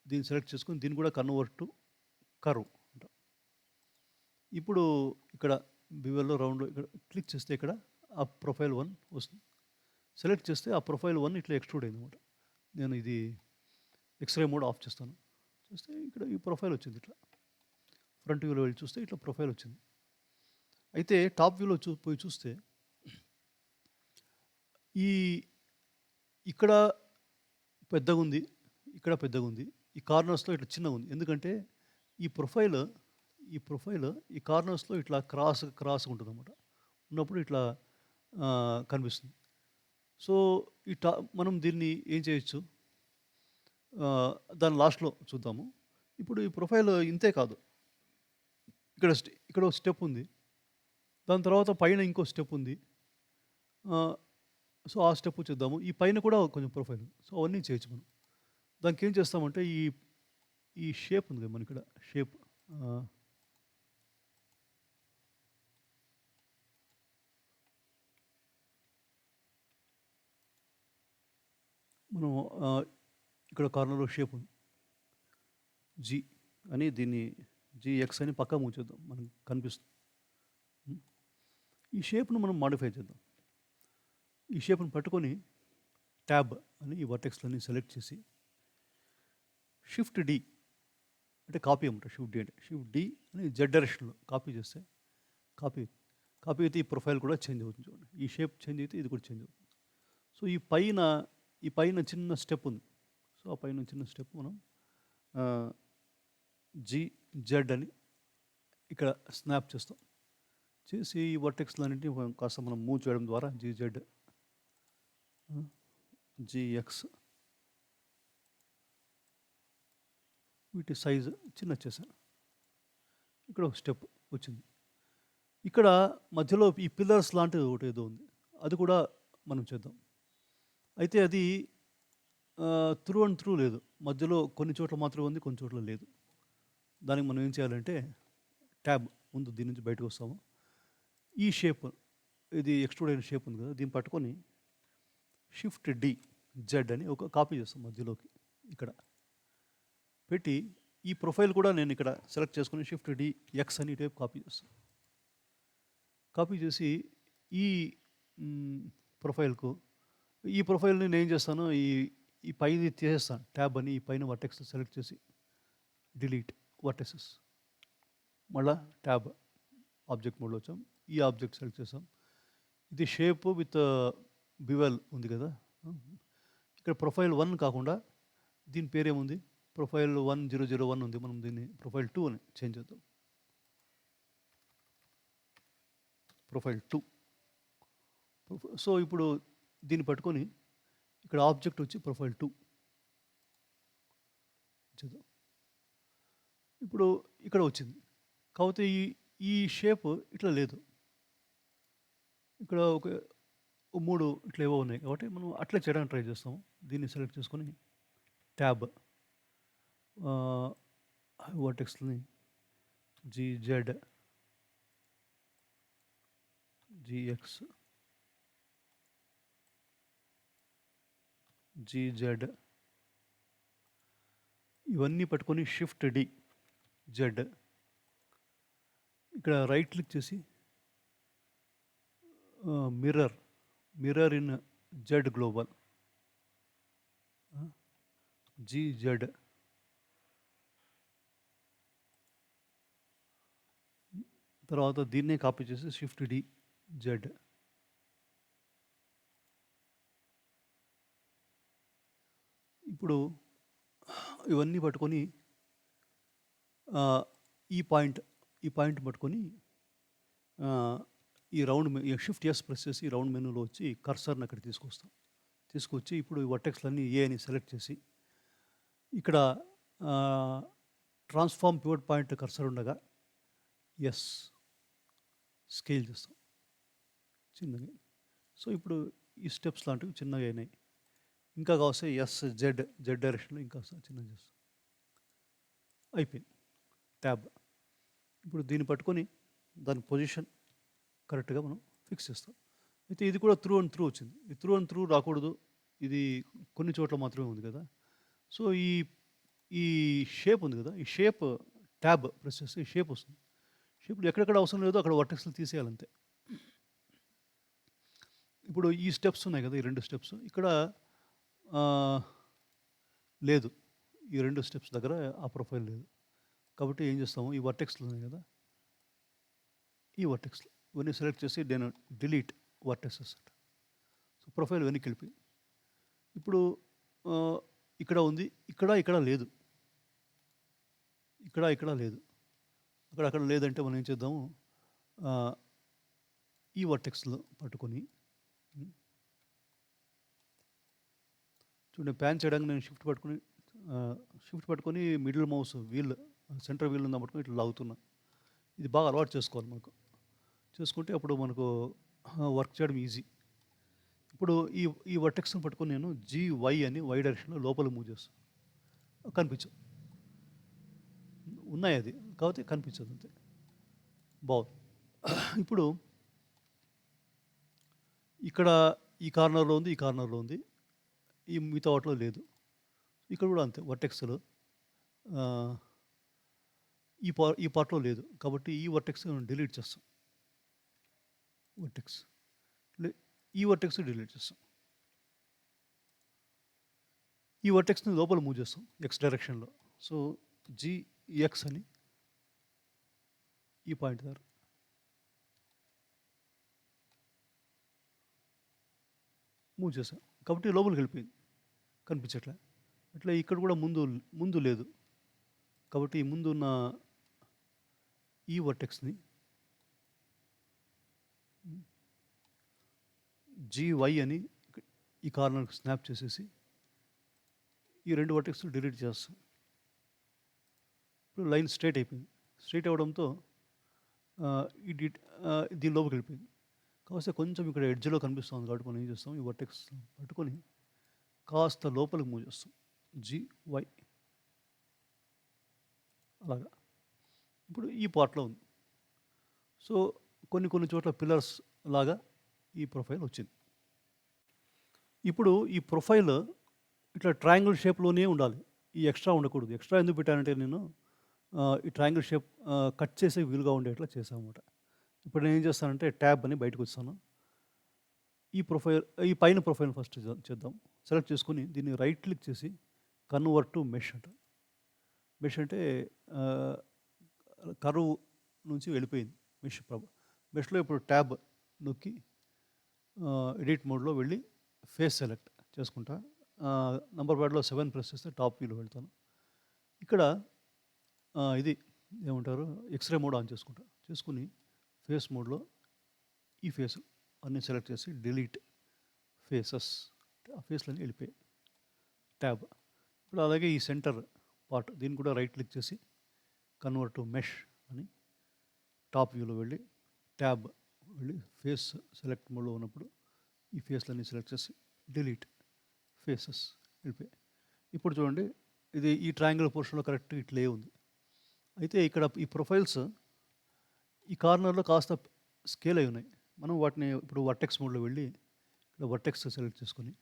దీన్ని సెలెక్ట్ చేసుకుని దీన్ని కూడా కన్వర్ట్ టు కర్వ్ అంట. ఇప్పుడు ఇక్కడ బివెల్లో రౌండ్లో ఇక్కడ క్లిక్ చేస్తే ఇక్కడ ఆ profile1 వస్తుంది. సెలెక్ట్ చేస్తే ఆ profile1 ఇట్లా ఎక్స్ట్రూడ్ అయింది అనమాట. నేను ఇది ఎక్స్రే మోడ్ ఆఫ్ చేస్తాను. చూస్తే ఇక్కడ ఈ ప్రొఫైల్ వచ్చింది. ఇట్లా ఫ్రంట్ వ్యూలో వెళ్ళి చూస్తే ఇట్లా ప్రొఫైల్ వచ్చింది. అయితే టాప్ వ్యూలో పోయి చూస్తే ఇక్కడ పెద్దగా ఉంది, ఇక్కడ పెద్దగా ఉంది, ఈ కార్నర్స్లో ఇట్లా చిన్నగా ఉంది. ఎందుకంటే ఈ ప్రొఫైల్ ఈ కార్నర్స్లో ఇట్లా క్రాస్ ఉంటుంది అన్నమాట. ఉన్నప్పుడు ఇట్లా కనిపిస్తుంది. సో మనం దీన్ని ఏం చేయొచ్చు, దాని లాస్ట్లో చూద్దాము. ఇప్పుడు ఈ ప్రొఫైల్ ఇంతే కాదు, ఇక్కడ ఒక స్టెప్ ఉంది, దాని తర్వాత పైన ఇంకో స్టెప్ ఉంది. సో ఆ స్టెప్ చూద్దాము. ఈ పైన కూడా కొంచెం ప్రొఫైల్, సో అవన్నీ చేయొచ్చు మనం. దానికి ఏం చేస్తామంటే ఈ షేప్ ఉంది కదా మన ఇక్కడ షేప్, మనం ఇక్కడ కార్నర్లో షేప్ ఉంది జీ అని, దీన్ని జీఎక్స్ అని పక్కా మూవ్ చేద్దాం, మనకు కనిపిస్తుంది. ఈ షేప్ను మనం మాడిఫై చేద్దాం. ఈ షేప్ను పట్టుకొని ట్యాబ్ అని ఈ వర్టెక్స్లన్నీ సెలెక్ట్ చేసి షిఫ్ట్ డి అంటే కాపీ అన్నమాట. షిఫ్ట్ డి అంటే షిఫ్ట్ డి అని జెడ్ డైరెక్షన్లో కాపీ చేస్తే కాపీ అయితే ఈ ప్రొఫైల్ కూడా చేంజ్ అవుతుంది. చూడండి, ఈ షేప్ చేంజ్ అయితే ఇది కూడా చేంజ్ అవుతుంది. సో ఈ పైన చిన్న స్టెప్ ఉంది. సో ఆ పైన చిన్న స్టెప్ మనం జీ జెడ్ అని ఇక్కడ స్నాప్ చేస్తాం. చేసి ఈ వర్టెక్స్లన్నింటినీ కాస్త మనం మూవ్ చేయడం ద్వారా జీజెడ్ జీఎక్స్ వీటి సైజు చిన్న చేశాను. ఇక్కడ ఒక స్టెప్ వచ్చింది. ఇక్కడ మధ్యలో ఈ పిల్లర్స్ లాంటిది ఒకటి ఏదో ఉంది, అది కూడా మనం చేద్దాం. అయితే అది త్రూ అండ్ త్రూ లేదు, మధ్యలో కొన్ని చోట్ల మాత్రమే ఉంది, కొన్ని చోట్ల లేదు. దానికి మనం ఏం చేయాలంటే ట్యాబ్ ముందు దీని నుంచి బయటకు వస్తాము. ఈ షేప్, ఇది ఎక్స్ట్రూడ్ అయిన షేప్ ఉంది కదా, దీన్ని పట్టుకొని షిఫ్ట్ డి జెడ్ అని ఒక కాపీ చేస్తాం మధ్యలోకి ఇక్కడ పెట్టి, ఈ ప్రొఫైల్ కూడా నేను ఇక్కడ సెలెక్ట్ చేసుకుని షిఫ్ట్ డి ఎక్స్ అని టైప్ కాపీ చేస్తాను. కాపీ చేసి ఈ ప్రొఫైల్ని నేను ఏం చేస్తాను, ఈ పైది తీసేస్తాను, ట్యాబ్ అని ఈ పైన వర్టెక్స్ సెలెక్ట్ చేసి డిలీట్ వర్టెక్సెస్, మళ్ళా ట్యాబ్ ఆబ్జెక్ట్ మోడ్లో వచ్చాం, ఈ ఆబ్జెక్ట్ సెలెక్ట్ చేసాం. ఇది షేప్ విత్ బివెల్ ఉంది కదా, ఇక్కడ ప్రొఫైల్ 1 కాకుండా దీని పేరేముంది, ప్రొఫైల్ 1001 ఉంది, మనం దీన్ని ప్రొఫైల్ 2 అని చేంజ్ చేద్దాం. ప్రొఫైల్ 2. సో ఇప్పుడు దీన్ని పట్టుకొని ఇక్కడ ఆబ్జెక్ట్ వచ్చి ప్రొఫైల్ 2 చేద్దాం. ఇప్పుడు ఇక్కడ వచ్చింది, కాకపోతే ఈ షేప్ ఇట్లా లేదు, ఇక్కడ ఒక 3 ఇట్లా ఏవో ఉన్నాయి, కాబట్టి మనం అట్లా చేయడానికి ట్రై చేస్తాము. దీన్ని సెలెక్ట్ చేసుకొని ట్యాబ్ వర్టెక్స్ని జీజెడ్ జీఎక్స్ జీజెడ్ ఇవన్నీ పట్టుకొని షిఫ్ట్ డి జెడ్ ఇక్కడ రైట్ క్లిక్ చేసి mirror in Z global GZ తర్వాత దీన్నే కాపీ చేసి షిఫ్ట్ డి జెడ్ ఇప్పుడు ఇవన్నీ పట్టుకొని ఈ పాయింట్ పట్టుకొని ఈ రౌండ్ షిఫ్ట్ ఎస్ ప్రెస్ చేసి రౌండ్ మెనూలో వచ్చి కర్సర్ని అక్కడ తీసుకొచ్చి ఇప్పుడు ఈ వర్టెక్స్లన్నీ ఏ అని సెలెక్ట్ చేసి ఇక్కడ ట్రాన్స్ఫార్మ్ పివట్ పాయింట్ కర్సర్ ఉండగా ఎస్ స్కేల్ చేస్తాం చిన్నగా. సో ఇప్పుడు ఈ స్టెప్స్ లాంటివి చిన్నగా అయినాయి. ఇంకా కావస్తే ఎస్ జెడ్ డైరెక్షన్లో ఇంకా చిన్నగా చేస్తాం. అయిపోయింది ట్యాబ్. ఇప్పుడు దీన్ని పట్టుకొని దాని పొజిషన్ కరెక్ట్గా మనం ఫిక్స్ చేస్తాం. అయితే ఇది కూడా త్రూ అండ్ త్రూ వచ్చింది. ఈ త్రూ అండ్ త్రూ రాకూడదు, ఇది కొన్ని చోట్ల మాత్రమే ఉంది కదా. సో ఈ షేప్ ఉంది కదా, ఈ షేప్ ట్యాబ్ ప్రెస్ చేస్తే ఈ షేప్ వస్తుంది. షేప్ ఎక్కడెక్కడ అవసరం లేదో అక్కడ వర్టెక్స్లు తీసేయాలంతే. ఇప్పుడు ఈ స్టెప్స్ ఉన్నాయి కదా, ఈ 2 స్టెప్స్ ఇక్కడ లేదు, ఈ 2 స్టెప్స్ దగ్గర ఆ ప్రొఫైల్ లేదు. కాబట్టి ఏం చేస్తాము, ఈ వర్టెక్స్లు ఉన్నాయి కదా, ఈ వర్టెక్స్లు ఇవన్నీ సెలెక్ట్ చేసి నేను డిలీట్ వర్టెక్సెస్ అంట. సో ప్రొఫైల్ వెనక్కి వెళ్ళిపోయి ఇప్పుడు ఇక్కడ ఉంది, ఇక్కడ లేదు, ఇక్కడ లేదు, అక్కడ లేదంటే మనం ఏం చేద్దాము, ఈ వర్టెక్స్లో పట్టుకొని చూడండి, ప్యాన్ చేయడానికి నేను షిఫ్ట్ పట్టుకొని middle mouse wheel center wheel ఉందా పట్టుకొని ఇట్లా లాగుతున్నా. ఇది బాగా అలవాటు చేసుకోవాలి మనకు. చేసుకుంటే అప్పుడు మనకు వర్క్ చేయడం ఈజీ. ఇప్పుడు ఈ వర్టెక్స్ని పట్టుకొని నేను GY అని వై డైరెక్షన్లో లోపల మూవ్ చేస్తాను. కనిపించదు, ఉన్నాయి అది కాబట్టి కనిపించదు అంతే. బాగుంది. ఇప్పుడు ఇక్కడ ఈ కార్నర్లో ఉంది, ఈ మిగతా వాటిలో లేదు. ఇక్కడ కూడా అంతే వర్టెక్స్‌లో ఈ పార్ట్‌లో లేదు. కాబట్టి ఈ వర్టెక్స్ డిలీట్ చేస్తాం. వర్టెక్స్ ఈ వర్టెక్స్ డిలీట్ చేస్తాం. ఈ వర్టెక్స్‌ని లోపల మూవ్ చేస్తాం ఎక్స్ డైరెక్షన్‌లో. సో జీఎక్స్ అని ఈ పాయింట్ దగ్గర మూవ్ చేసాం. కాబట్టి లోపలికి వెళ్ళిపోయింది, కనిపించట్లే. అట్లా ఇక్కడ కూడా ముందు లేదు. కాబట్టి ఈ ముందు ఉన్న ఈ వర్టెక్స్ని జీవై అని ఈ కార్నర్కి స్నాప్ చేసేసి ఈ రెండు వర్టెక్స్లు డిలీట్ చేస్తాం. ఇప్పుడు లైన్ స్ట్రైట్ అయిపోయింది. స్ట్రైట్ అవ్వడంతో దీని లోపలికి వెళ్ళిపోయింది. కాకపోతే కొంచెం ఇక్కడ ఎడ్జ్లో కనిపిస్తుంది కాబట్టి మనం ఏం చేస్తాం, ఈ వర్టెక్స్ పట్టుకొని కాస్త లోపలికి మూవ్ చేస్తాం. జీవై అలాగా. ఇప్పుడు ఈ పార్ట్లో ఉంది. సో కొన్ని చోట్ల పిల్లర్స్ లాగా ఈ ప్రొఫైల్ వచ్చింది. ఇప్పుడు ఈ ప్రొఫైల్ ఇట్లా ట్రయాంగిల్ షేప్లోనే ఉండాలి, ఈ ఎక్స్ట్రా ఉండకూడదు. ఎక్స్ట్రా ఎందుకు పెట్టానంటే నేను ఈ ట్రయాంగిల్ షేప్ కట్ చేసే వీలుగా ఉండేట్లా చేశాను అనమాట. ఇప్పుడు నేను ఏం చేస్తానంటే ట్యాబ్ అని బయటకు వస్తాను. ఈ పైన ప్రొఫైల్ ఫస్ట్ చేద్దాం. సెలెక్ట్ చేసుకొని దీన్ని రైట్ క్లిక్ చేసి కన్వర్ట్ టు మెష్ అంట. మెష్ అంటే కరువు నుంచి వెళ్ళిపోయింది మెష్లో. ఇప్పుడు ట్యాబ్ నొక్కి ఎడిట్ మోడ్లో వెళ్ళి ఫేస్ సెలెక్ట్ చేసుకుంటా. నంబర్ ప్యాడ్లో 7 ప్రెస్ చేస్తే టాప్ వ్యూలో వెళ్తాను. ఇక్కడ ఇది ఏమంటారు, ఎక్స్రే మోడ్ ఆన్ చేసుకుని ఫేస్ మోడ్లో ఈ ఫేస్ అన్నీ సెలెక్ట్ చేసి డిలీట్ ఫేసెస్, ఆ ఫేస్లన్నీ వెళ్ళిపోయాయి ట్యాబ్. ఇప్పుడు అలాగే ఈ సెంటర్ పార్ట్ దీన్ని కూడా రైట్ క్లిక్ చేసి కన్వర్ట్ టు మెష్ అని టాప్ వ్యూలో వెళ్ళి ట్యాబ్ వెళ్ళి ఫేస్ సెలెక్ట్ మోడ్లో ఉన్నప్పుడు ఈ ఫేస్లన్నీ సెలెక్ట్ చేసి డిలీట్ ఫేసెస్ వెళ్ళిపోయాయి. ఇప్పుడు చూడండి, ఇది ఈ ట్రయాంగిల్ పోర్షన్లో కరెక్ట్ ఇట్లే ఉంది. అయితే ఇక్కడ ఈ ప్రొఫైల్స్ ఈ కార్నర్లో కాస్త స్కేల్ అయి ఉన్నాయి. మనం వాటిని ఇప్పుడు వర్టెక్స్ మోడ్లో వెళ్ళి ఇక్కడ వర్టెక్స్ సెలెక్ట్ చేసుకొని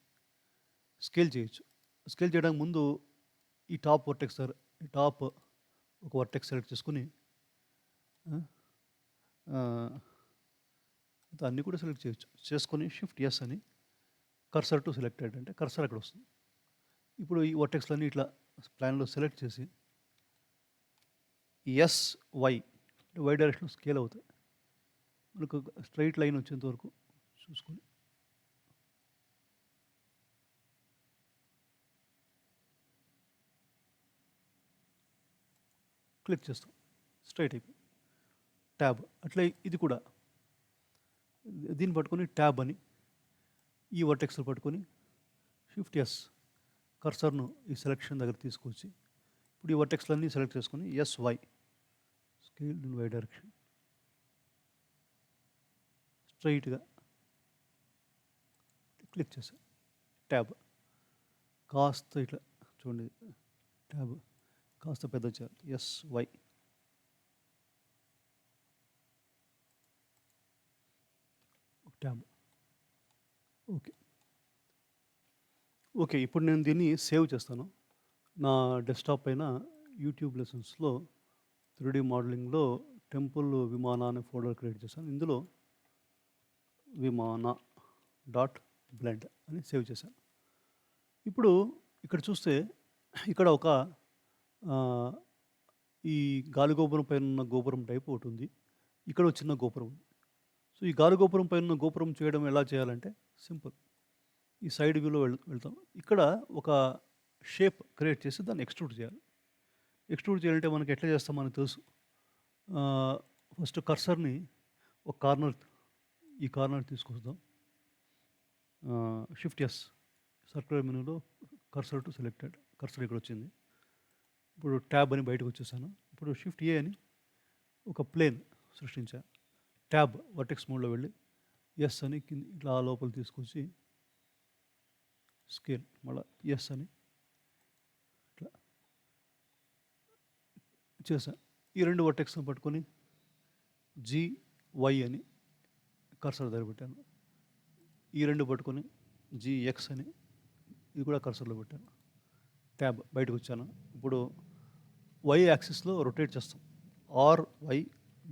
స్కేల్ చేయొచ్చు. స్కేల్ చేయడానికి ముందు ఈ టాప్ వర్టెక్స్ ఈ టాప్ ఒక వర్టెక్స్ సెలెక్ట్ చేసుకొని అన్నీ కూడా సెలెక్ట్ చేసుకొని షిఫ్ట్ ఎస్ అని కర్సర్ టు సెలెక్టెడ్ అంటే కర్సర్ అక్కడ వస్తుంది. ఇప్పుడు ఈ వర్టెక్స్లన్నీ ఇట్లా ప్లాన్లో సెలెక్ట్ చేసి వై డైరెక్షన్లో స్కేల్ అవుతాయి. మనకు స్ట్రైట్ లైన్ వచ్చేంత వరకు చూసుకొని క్లిక్ చేస్తాం, స్ట్రైట్ అయిపోయి ట్యాబ్. అట్లా ఇది కూడా దీన్ని పట్టుకొని ట్యాబ్ అని ఈ వర్టెక్స్లు పట్టుకొని షిఫ్ట్ ఎస్ కర్సర్ను ఈ సెలెక్షన్ దగ్గర తీసుకొచ్చి ఇప్పుడు ఈ వర్టెక్స్లన్నీ సెలెక్ట్ చేసుకొని Y scale in Y direction స్ట్రైట్గా క్లిక్ చేశాను. ట్యాబ్ కాస్త ఇట్లా చూడండి, ట్యాబ్ కాస్త పెద్ద చేయాలి. Why tab. ఓకే ఇప్పుడు నేను దీన్ని సేవ్ చేస్తాను. నా డెస్క్టాప్ పైన యూట్యూబ్ లెసన్స్లో 3D మోడలింగ్లో టెంపుల్ విమాన అనే ఫోల్డర్ క్రియేట్ చేశాను. ఇందులో విమాన .blend అని సేవ్ చేశాను. ఇప్పుడు ఇక్కడ చూస్తే ఇక్కడ ఒక ఈ గాలి గోపురం పైన ఉన్న గోపురం టైప్ ఒకటి ఉంది. ఇక్కడ ఒక చిన్న గోపురం ఉంది. సో ఈ గాలి గోపురం పైన ఉన్న గోపురం చేయడం ఎలా చేయాలంటే సింపుల్. ఈ సైడ్ వ్యూలో వెళ్తాం. ఇక్కడ ఒక షేప్ క్రియేట్ చేసి దాన్ని ఎక్స్ట్రూడ్ చేయాలి. ఎక్స్ట్రూడ్ చేయాలంటే మనకి ఎట్లా చేస్తాం మనకు తెలుసు. ఫస్ట్ కర్సర్ని ఒక ఈ కార్నర్ తీసుకొస్తాం. షిఫ్ట్ ఎస్ సర్క్యులర్ మెనూలో కర్సర్ టు సెలెక్టెడ్, కర్సర్ ఇక్కడ వచ్చింది. ఇప్పుడు ట్యాబ్ అని బయటకు వచ్చేసాను. ఇప్పుడు షిఫ్ట్ ఏ అని ఒక ప్లేన్ సృష్టించాను. ట్యాబ్ వర్టెక్స్ మోడ్లో వెళ్ళి ఎస్ అని ఇట్లా లోపల తీసుకొచ్చి స్కేల్ మళ్ళీ ఎస్ అని ఇట్లా చేశాను. ఈ రెండు వర్టెక్స్ని పట్టుకొని వై అని కర్సర్ దగ్గర పెట్టాను. ఈ రెండు పట్టుకొని GX అని ఇది కూడా కర్సర్లో పెట్టాను. ట్యాబ్ బయటకు వచ్చాను. ఇప్పుడు వై యాక్సిస్లో రొటేట్ చేస్తాం. RY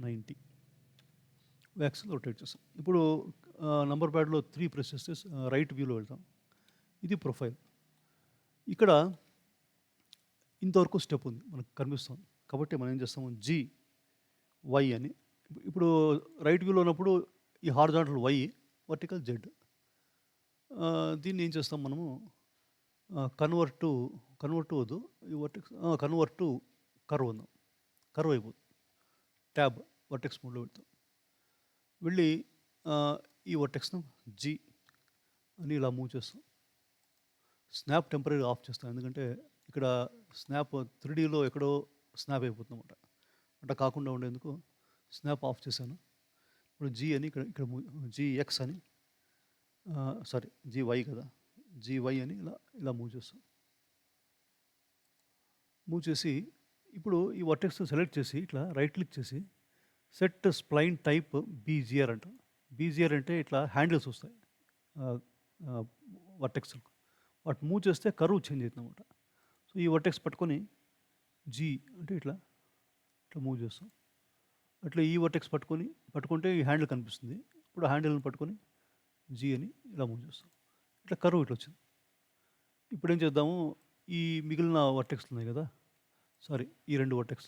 90 యాక్సిస్లో రొటేట్ చేస్తాం. ఇప్పుడు నంబర్ ప్యాడ్లో 3 ప్రెస్ చేస్తే రైట్ వ్యూలో వెళ్తాం. ఇది ప్రొఫైల్. ఇక్కడ ఇంతవరకు స్టెప్ ఉంది మనకు కనిపిస్తుంది. కాబట్టి మనం ఏం చేస్తాము, GY అని. ఇప్పుడు రైట్ వ్యూలో ఉన్నప్పుడు ఈ హారిజాంటల్ Y, వర్టికల్ Z. దీన్ని ఏం చేస్తాం మనము, కన్వర్ట్ టు వద్దు, ఈ వర్టెక్స్ కన్వర్ట్ టు కర్వ్ ఉందాం. కర్వ్ అయిపోతుంది. ట్యాబ్ వర్టెక్స్ మోడ్లో వెళ్తాం. వెళ్ళి ఈ వర్టెక్స్ను G అని ఇలా మూవ్ చేస్తాం. స్నాప్ టెంపరీ ఆఫ్ చేస్తాం, ఎందుకంటే ఇక్కడ స్నాప్ 3Dలో ఎక్కడో స్నాప్ అయిపోతుంది అన్నమాట. అట్లా కాకుండా ఉండేందుకు స్నాప్ ఆఫ్ చేశాను. ఇప్పుడు G అని ఇక్కడ GX అని, సారీ GY కదా, GY అని ఇలా మూవ్ చేస్తాం. మూవ్ చేసి ఇప్పుడు ఈ వర్టెక్స్ సెలెక్ట్ చేసి ఇట్లా రైట్ క్లిక్ చేసి సెట్ స్ప్లైన్ టైప్ BGR అంటాం. BGR అంటే ఇట్లా హ్యాండిల్స్ వస్తాయి వర్టెక్స్లకు. వాటి మూవ్ చేస్తే కర్వ్ చేంజ్ అవుతుంది అనమాట. సో ఈ వర్టెక్స్ పట్టుకొని G అంటే ఇట్లా మూవ్ చేస్తాం. అట్లా ఈ వర్టెక్స్ పట్టుకుంటే ఈ హ్యాండిల్ కనిపిస్తుంది. ఇప్పుడు హ్యాండిల్ని పట్టుకొని G అని ఇలా మూవ్ చేస్తాం. ఇట్లా కర్వ్ ఇట్లా వచ్చింది. ఇప్పుడు ఏం చేద్దాము, ఈ మిగిలిన వర్టెక్స్లు ఉన్నాయి కదా, సారీ ఈ రెండు వర్టెక్స్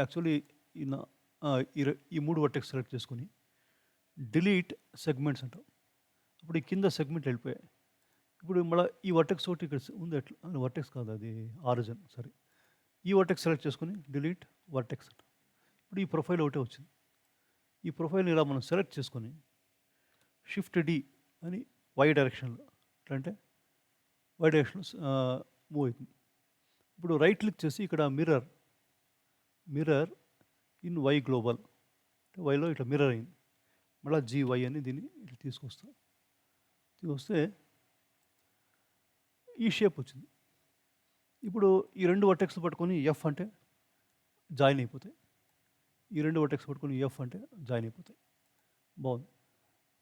యాక్చువల్లీ ఈ 3 వర్టెక్స్ సెలెక్ట్ చేసుకొని డిలీట్ సెగ్మెంట్స్ అంటాం. ఇప్పుడు ఈ కింద సెగ్మెంట్ వెళ్ళిపోయాయి. ఇప్పుడు మళ్ళీ ఈ వర్టెక్స్ ఒకటి ఇక్కడ ఉంది, ఎట్లా వర్టెక్స్ కాదు, అది ఆరిజిన్, సారీ. ఈ వర్టెక్స్ సెలెక్ట్ చేసుకొని డిలీట్ వర్టెక్స్ అంటాం. ఇప్పుడు ఈ ప్రొఫైల్ ఒకటే వచ్చింది. ఈ ప్రొఫైల్ని ఇలా మనం సెలెక్ట్ చేసుకొని షిఫ్ట్ D అని Y డైరెక్షన్లో, ఎట్లా అంటే Y డైరెక్షన్లో మూవ్ అవుతుంది. ఇప్పుడు రైట్ క్లిక్ చేసి ఇక్కడ మిర్రర్ ఇన్ Y గ్లోబల్, వైలో ఇట్లా మిర్రర్ అయింది. మళ్ళీ GY అని దీన్ని ఇట్లా తీసుకొస్తే ఈ షేప్ వచ్చింది. ఇప్పుడు ఈ 2 వర్టెక్స్లు పట్టుకొని F అంటే జాయిన్ అయిపోతాయి. ఈ 2 వర్టెక్స్ పట్టుకొని F అంటే జాయిన్ అయిపోతాయి. బాగుంది.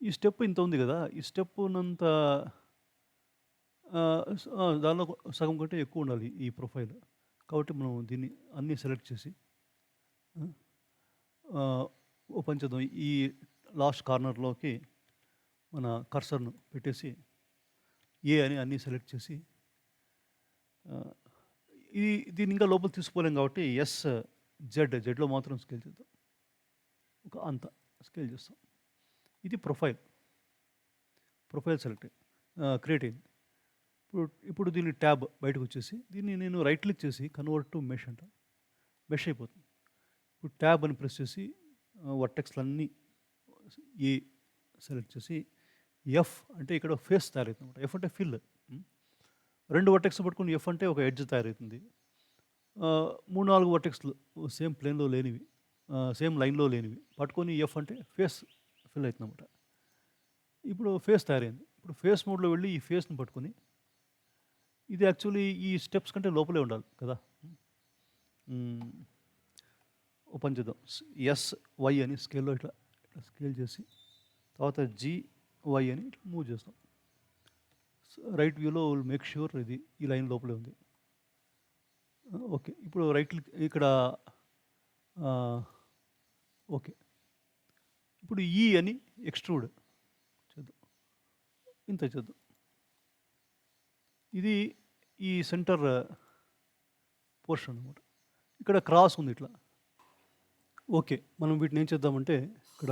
ఈ స్టెప్ ఇంత ఉంది కదా, ఈ స్టెప్ నంత దానిలో సగం కంటే ఎక్కువ ఉండాలి ఈ ప్రొఫైల్. కాబట్టి మనం దీన్ని అన్నీ సెలెక్ట్ చేసి ఓపెన్ చేద్దాం. ఈ లాస్ట్ కార్నర్లోకి మన కర్సర్ను పెట్టేసి A అని అన్నీ సెలెక్ట్ చేసి దీన్ని ఇంకా లోపల తీసుకోలేం కాబట్టి జెడ్లో మాత్రం స్కేల్ చేద్దాం. అంత స్కేల్ చేస్తాం. ఇది ప్రొఫైల్ సెలెక్ట్ క్రియేట్ అయింది. ఇప్పుడు దీన్ని ట్యాబ్ బయటకు వచ్చేసి దీన్ని నేను రైట్ క్లిక్ చేసి కన్వర్ట్ టు మెష్ అంట. మెష్ అయిపోతుంది. ఇప్పుడు ట్యాబ్ అని ప్రెస్ చేసి వర్టెక్స్లన్నీ ఏ సెలెక్ట్ చేసి F అంటే ఇక్కడ ఫేస్ తయారవుతుంది అనమాట. F అంటే ఫిల్. 2 వర్టెక్స్ పట్టుకుని F అంటే ఒక ఎడ్జ్ తయారవుతుంది. 3-4 వర్టెక్స్లు సేమ్ ప్లేన్లో లేనివి, సేమ్ లైన్లో లేనివి పట్టుకొని F అంటే ఫేస్ ఫిల్ అవుతుంది అనమాట. ఇప్పుడు ఫేస్ తయారైంది. ఇప్పుడు ఫేస్ మోడ్లో వెళ్ళి ఈ ఫేస్ని పట్టుకొని, ఇది యాక్చువల్లీ ఈ స్టెప్స్ కంటే లోపలే ఉండాలి కదా. ఓపెన్ చేద్దాం. SY అని స్కేల్లో ఇట్లా స్కేల్ చేసి తర్వాత GY అని ఇట్లా మూవ్ చేస్తాం. రైట్ వ్యూలో మేక్ ష్యూర్ ఇది ఈ లైన్ లోపలే ఉంది. ఓకే. ఇప్పుడు రైట్ క్లిక్ ఇక్కడ ఓకే. ఇప్పుడు E అని ఎక్స్ట్రూడ్ చేద్దాం. ఇంత చేద్దాం. ఇది ఈ సెంటర్ పోర్షన్ అనమాట. ఇక్కడ క్రాస్ ఉంది ఇట్లా. ఓకే. మనం వీటిని ఏం చేద్దామంటే ఇక్కడ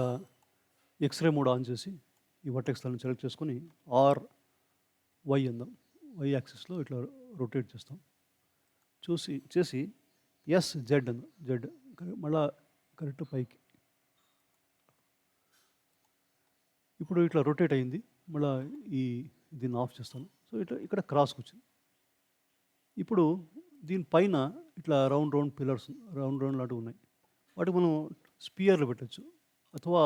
ఎక్స్రే మోడ్ ఆన్ చేసి ఈ వర్టెక్స్లను సెలెక్ట్ చేసుకొని RY అందాం. Y యాక్సిస్లో ఇట్లా రొటేట్ చేస్తాం. చేసి SZ అందాం. Z మళ్ళా కరెక్ట్ పైకి. ఇప్పుడు ఇట్లా రొటేట్ అయింది. మళ్ళీ దీన్ని ఆఫ్ చేస్తాను. సో ఇక్కడ క్రాస్కి వచ్చింది. ఇప్పుడు దీనిపైన ఇట్లా రౌండ్ పిల్లర్స్ రౌండ్ లాంటివి ఉన్నాయి. వాటికి మనం స్పియర్లు పెట్టచ్చు, అథవా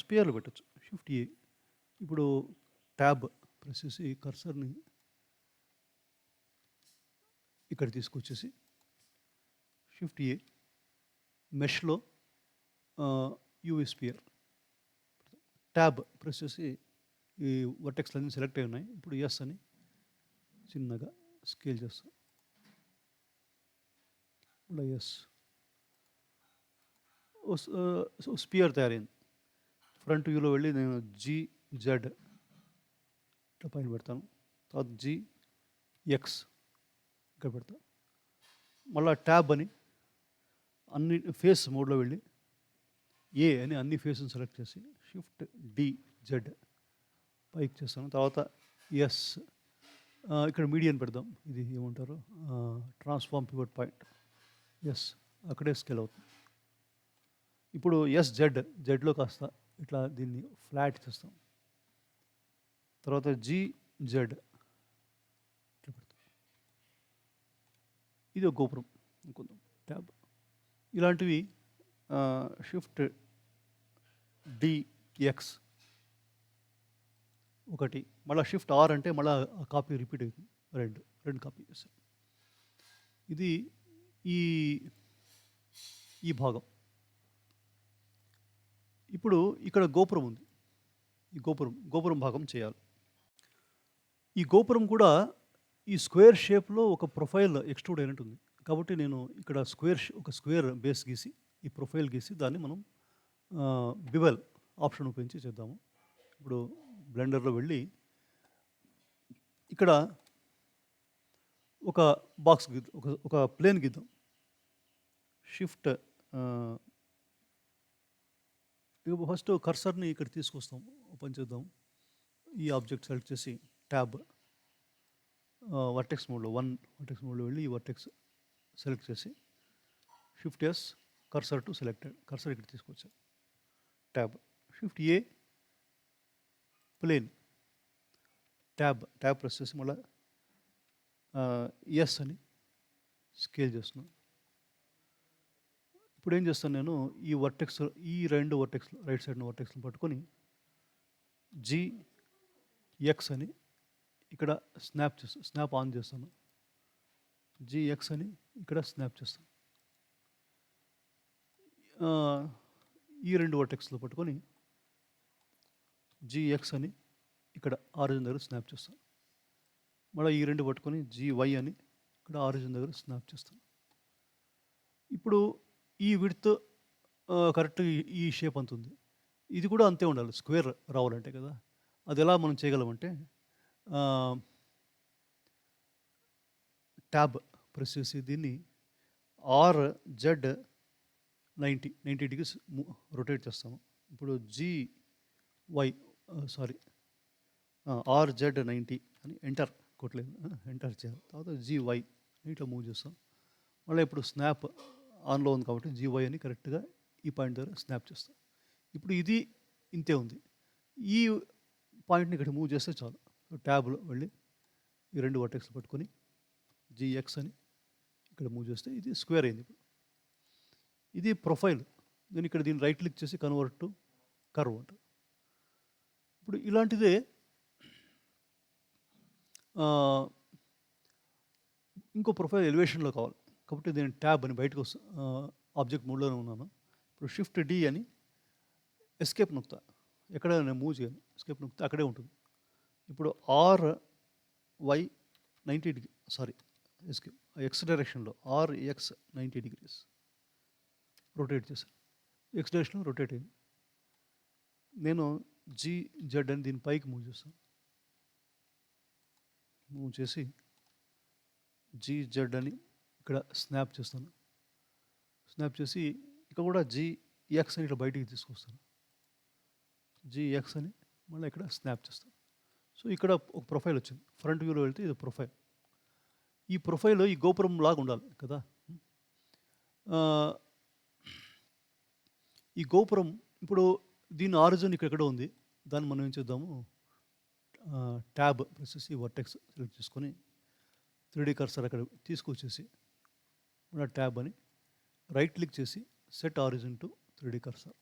స్పియర్లు పెట్టచ్చు. Shift A. ఇప్పుడు ట్యాబ్ ప్రెస్ చేసి కర్సర్ని ఇక్కడ తీసుకొచ్చేసి షిఫ్ట్ A మెష్లో UV స్పియర్ ట్యాబ్ ప్రెస్ చేసి ఈ వర్టెక్స్లు అన్నీ సెలెక్ట్ అయి ఉన్నాయి. ఇప్పుడు ఎస్ అని చిన్నగా స్కేల్ చేస్తాం. ఇలా ఎస్ స్పియర్ తయారైంది. ఫ్రంట్ వ్యూలో వెళ్ళి నేను జెడ్ ఇట్లా పైన పెడతాను. తర్వాత ఎక్స్ ఇక్కడ పెడతాను. మళ్ళీ ట్యాబ్ అని అన్ని ఫేస్ మోడ్లో వెళ్ళి ఏ అని అన్ని ఫేస్ని సెలెక్ట్ చేసి షిఫ్ట్ జెడ్ పైకి చేస్తాను. తర్వాత ఎస్ ఇక్కడ మీడియన్ పెడదాం. ఇది ఏమంటారు, ట్రాన్స్ఫార్మ్ పివట్ పాయింట్. ఎస్ అక్కడే స్కేల్ అవుతుంది. ఇప్పుడు జెడ్లో కాస్త ఇట్లా దీన్ని ఫ్లాట్ చేస్తాం. తర్వాత జెడ్ ఇట్లా పెడతాం. ఇది ఒక గోపురం అనుకుందాం, ట్యాబ్. ఇలాంటివి షిఫ్ట్ ఎక్స్ ఒకటి, మళ్ళీ షిఫ్ట్ ఆర్ అంటే మళ్ళీ కాపీ రిపీట్ అవుతుంది. రెండు కాపీ చేస్తాం. ఇది ఈ భాగం. ఇప్పుడు ఇక్కడ గోపురం ఉంది. ఈ గోపురం భాగం చేయాలి. ఈ గోపురం కూడా ఈ స్క్వేర్ షేప్లో ఒక ప్రొఫైల్ ఎక్స్ట్రూడ్ అయినట్టు ఉంది. కాబట్టి నేను ఇక్కడ ఒక స్క్వేర్ బేస్ గీసి ఈ ప్రొఫైల్ గీసి దాన్ని మనం బివెల్ ఆప్షన్ ఉపయోగించి చేద్దాము. ఇప్పుడు బ్లెండర్లో వెళ్ళి ఇక్కడ ఒక బాక్స్ ఒక ప్లేన్ గీద్దాం. షిఫ్ట్ ఫస్ట్ కర్సర్ని ఇక్కడ తీసుకొస్తాం, ఓపెన్ చేద్దాం. ఈ ఆబ్జెక్ట్ సెలెక్ట్ చేసి ట్యాబ్ వర్టెక్స్ మోడ్లో వెళ్ళి ఈ వర్టెక్స్ సెలెక్ట్ చేసి shift yes cursor to selected, cursor ఇక్కడ తీసుకొచ్చాం. ట్యాబ్ షిఫ్ట్ ఏ ప్లేన్, ట్యాబ్ ప్రెస్ చేసి మళ్ళీ ఎస్ అని స్కేల్ చేస్తున్నాను. ఇప్పుడు ఏం చేస్తాను, నేను ఈ రెండు వర్టెక్స్లు రైట్ సైడ్ వర్టెక్స్ని పట్టుకొని ఎక్స్ అని ఇక్కడ స్నాప్ ఆన్ చేస్తాను. ఎక్స్ అని ఇక్కడ స్నాప్ చేస్తాను. ఈ రెండు వర్టెక్స్లో పట్టుకొని ఎక్స్ అని ఇక్కడ ఆరిజిన్ దగ్గర స్నాప్ చేస్తాను. మళ్ళీ ఈ రెండు పట్టుకొని వై అని ఇక్కడ ఆరిజిన్ దగ్గర స్నాప్ చేస్తాను. ఇప్పుడు ఈ విడ్త్ కరెక్ట్ ఈ షేప్ అంత ఉంది. ఇది కూడా అంతే ఉండాలి స్క్వేర్ రావాలంటే కదా. అది ఎలా మనం చేయగలమంటే ట్యాబ్ ప్రెస్ చేసి దీన్ని జెడ్ 90 డిగ్రీస్ రొటేట్ చేస్తాము. ఇప్పుడు జెడ్ 90 అని ఎంటర్ కొట్టలేదు, ఎంటర్ చేయాలి. తర్వాత వై ఇట్లా మూవ్ చేస్తాం. మళ్ళీ ఇప్పుడు స్నాప్ ఆన్లో ఉంది కాబట్టి వై అని కరెక్ట్గా ఈ పాయింట్ దగ్గర స్నాప్ చేస్తాం. ఇప్పుడు ఇది ఇంతే ఉంది. ఈ పాయింట్ని ఇక్కడ మూవ్ చేస్తే చాలు. ట్యాబ్లో వెళ్ళి ఈ రెండు వర్టెక్స్లు పట్టుకొని ఎక్స్ అని ఇక్కడ మూవ్ చేస్తే ఇది స్క్వేర్ అయింది. ఇప్పుడు ఇది ప్రొఫైల్. నేను ఇక్కడ దీన్ని రైట్ క్లిక్ చేసి కన్వర్ట్ టు కర్వ్ అంట. ఇప్పుడు ఇలాంటిదే ఇంకో ప్రొఫైల్ ఎలివేషన్లో కావాలి కాబట్టి నేను ట్యాబ్ అని బయటకు ఆబ్జెక్ట్ మోడ్లోనే ఉన్నాను. ఇప్పుడు షిఫ్ట్ అని ఎస్కేప్ నొక్తా. ఎక్కడ నేను మూవ్ చేయను, ఎస్కేప్ నొక్కితే అక్కడే ఉంటుంది. ఇప్పుడు వై 90 డిగ్రీ ఎస్కేప్ ఎక్స్ డైరెక్షన్లో ఎక్స్ 90 డిగ్రీస్ రొటేట్ చేశాను. ఎక్స్ డైరెక్షన్లో రొటేట్ అయింది. నేను జెడ్ అని దీని పైకి మూవ్ చేస్తాను. మూవ్ చేసి జెడ్ అని ఇక్కడ స్నాప్ చేస్తాను. స్నాప్ చేసి ఇక్కడ కూడా ఎక్స్ అని ఇక్కడ బయటికి తీసుకొస్తాను. ఎక్స్ అని మళ్ళీ ఇక్కడ స్నాప్ చేస్తాను. సో ఇక్కడ ఒక ప్రొఫైల్ వచ్చింది. ఫ్రంట్ వ్యూలో వెళ్తే ఇది ప్రొఫైల్. ఈ ప్రొఫైల్ ఈ గోపురం లాగా ఉండాలి కదా. ఈ గోపురం ఇప్పుడు దీని ఆరిజిన్ ఇక్కడ ఉంది. దాన్ని మనం ఏం చేద్దాము, ట్యాబ్ ప్రెస్ చేసి వర్టెక్స్ సెలెక్ట్ చేసుకొని 3D కర్సర్ అక్కడ తీసుకొచ్చేసి మన ట్యాబ్ అని రైట్ క్లిక్ చేసి set origin to 3D cursor.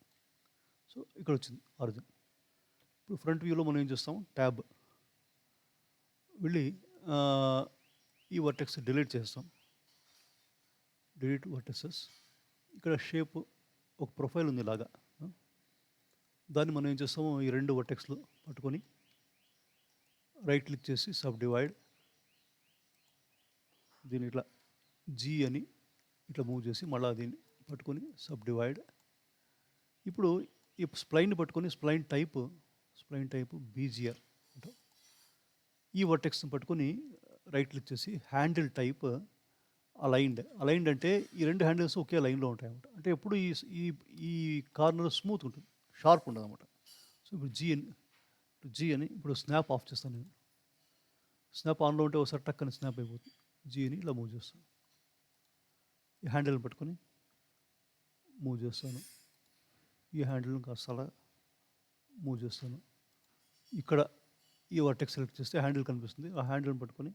So ఇక్కడ వచ్చింది ఆరిజిన్. ఇప్పుడు ఫ్రంట్ వ్యూలో మనం ఏం చేస్తాము, ట్యాబ్ వెళ్ళి ఈ వర్టెక్స్ డిలీట్ చేస్తాం. డిలీట్ వర్టెక్సెస్. ఇక్కడ షేప్ ఒక ప్రొఫైల్ ఉంది ఇలాగా. దాన్ని మనం ఏం చేస్తాము, ఈ రెండు వర్టెక్స్లు పట్టుకొని రైట్ క్లిక్ చేసి సబ్ డివైడ్, దీన్ని ఇట్లా జీ అని ఇట్లా మూవ్ చేసి మళ్ళీ దీన్ని పట్టుకొని సబ్ డివైడ్. ఇప్పుడు ఈ స్ప్లైన్ పట్టుకొని స్ప్లైన్ టైప్ బీజిఆర్ అంటాం. ఈ వర్టెక్స్ని పట్టుకొని రైట్ క్లిక్ చేసి హ్యాండిల్ టైప్ అలైన్డ్ అంటే ఈ రెండు హ్యాండిల్స్ ఒకే లైన్లో ఉంటాయి అన్నమాట. అంటే ఎప్పుడు ఈ ఈ ఈ కార్నర్ స్మూత్ ఉంటుంది, షార్ప్ ఉండదు అనమాట. సో ఇప్పుడు జీ అని ఇప్పుడు స్నాప్ ఆఫ్ చేస్తాను నేను. స్నాప్ ఆన్లో ఉంటే ఒకసారి టక్కని స్నాప్ అయిపోతుంది. జీ అని ఇలా మూవ్ చేస్తాను. ఈ హ్యాండిల్ని పట్టుకొని మూవ్ చేస్తాను. ఈ హ్యాండిల్ని కాస్త అలా మూవ్ చేస్తాను. ఇక్కడ ఈ వర్టెక్స్ సెలెక్ట్ చేస్తే హ్యాండిల్ కనిపిస్తుంది. ఆ హ్యాండిల్ని పట్టుకొని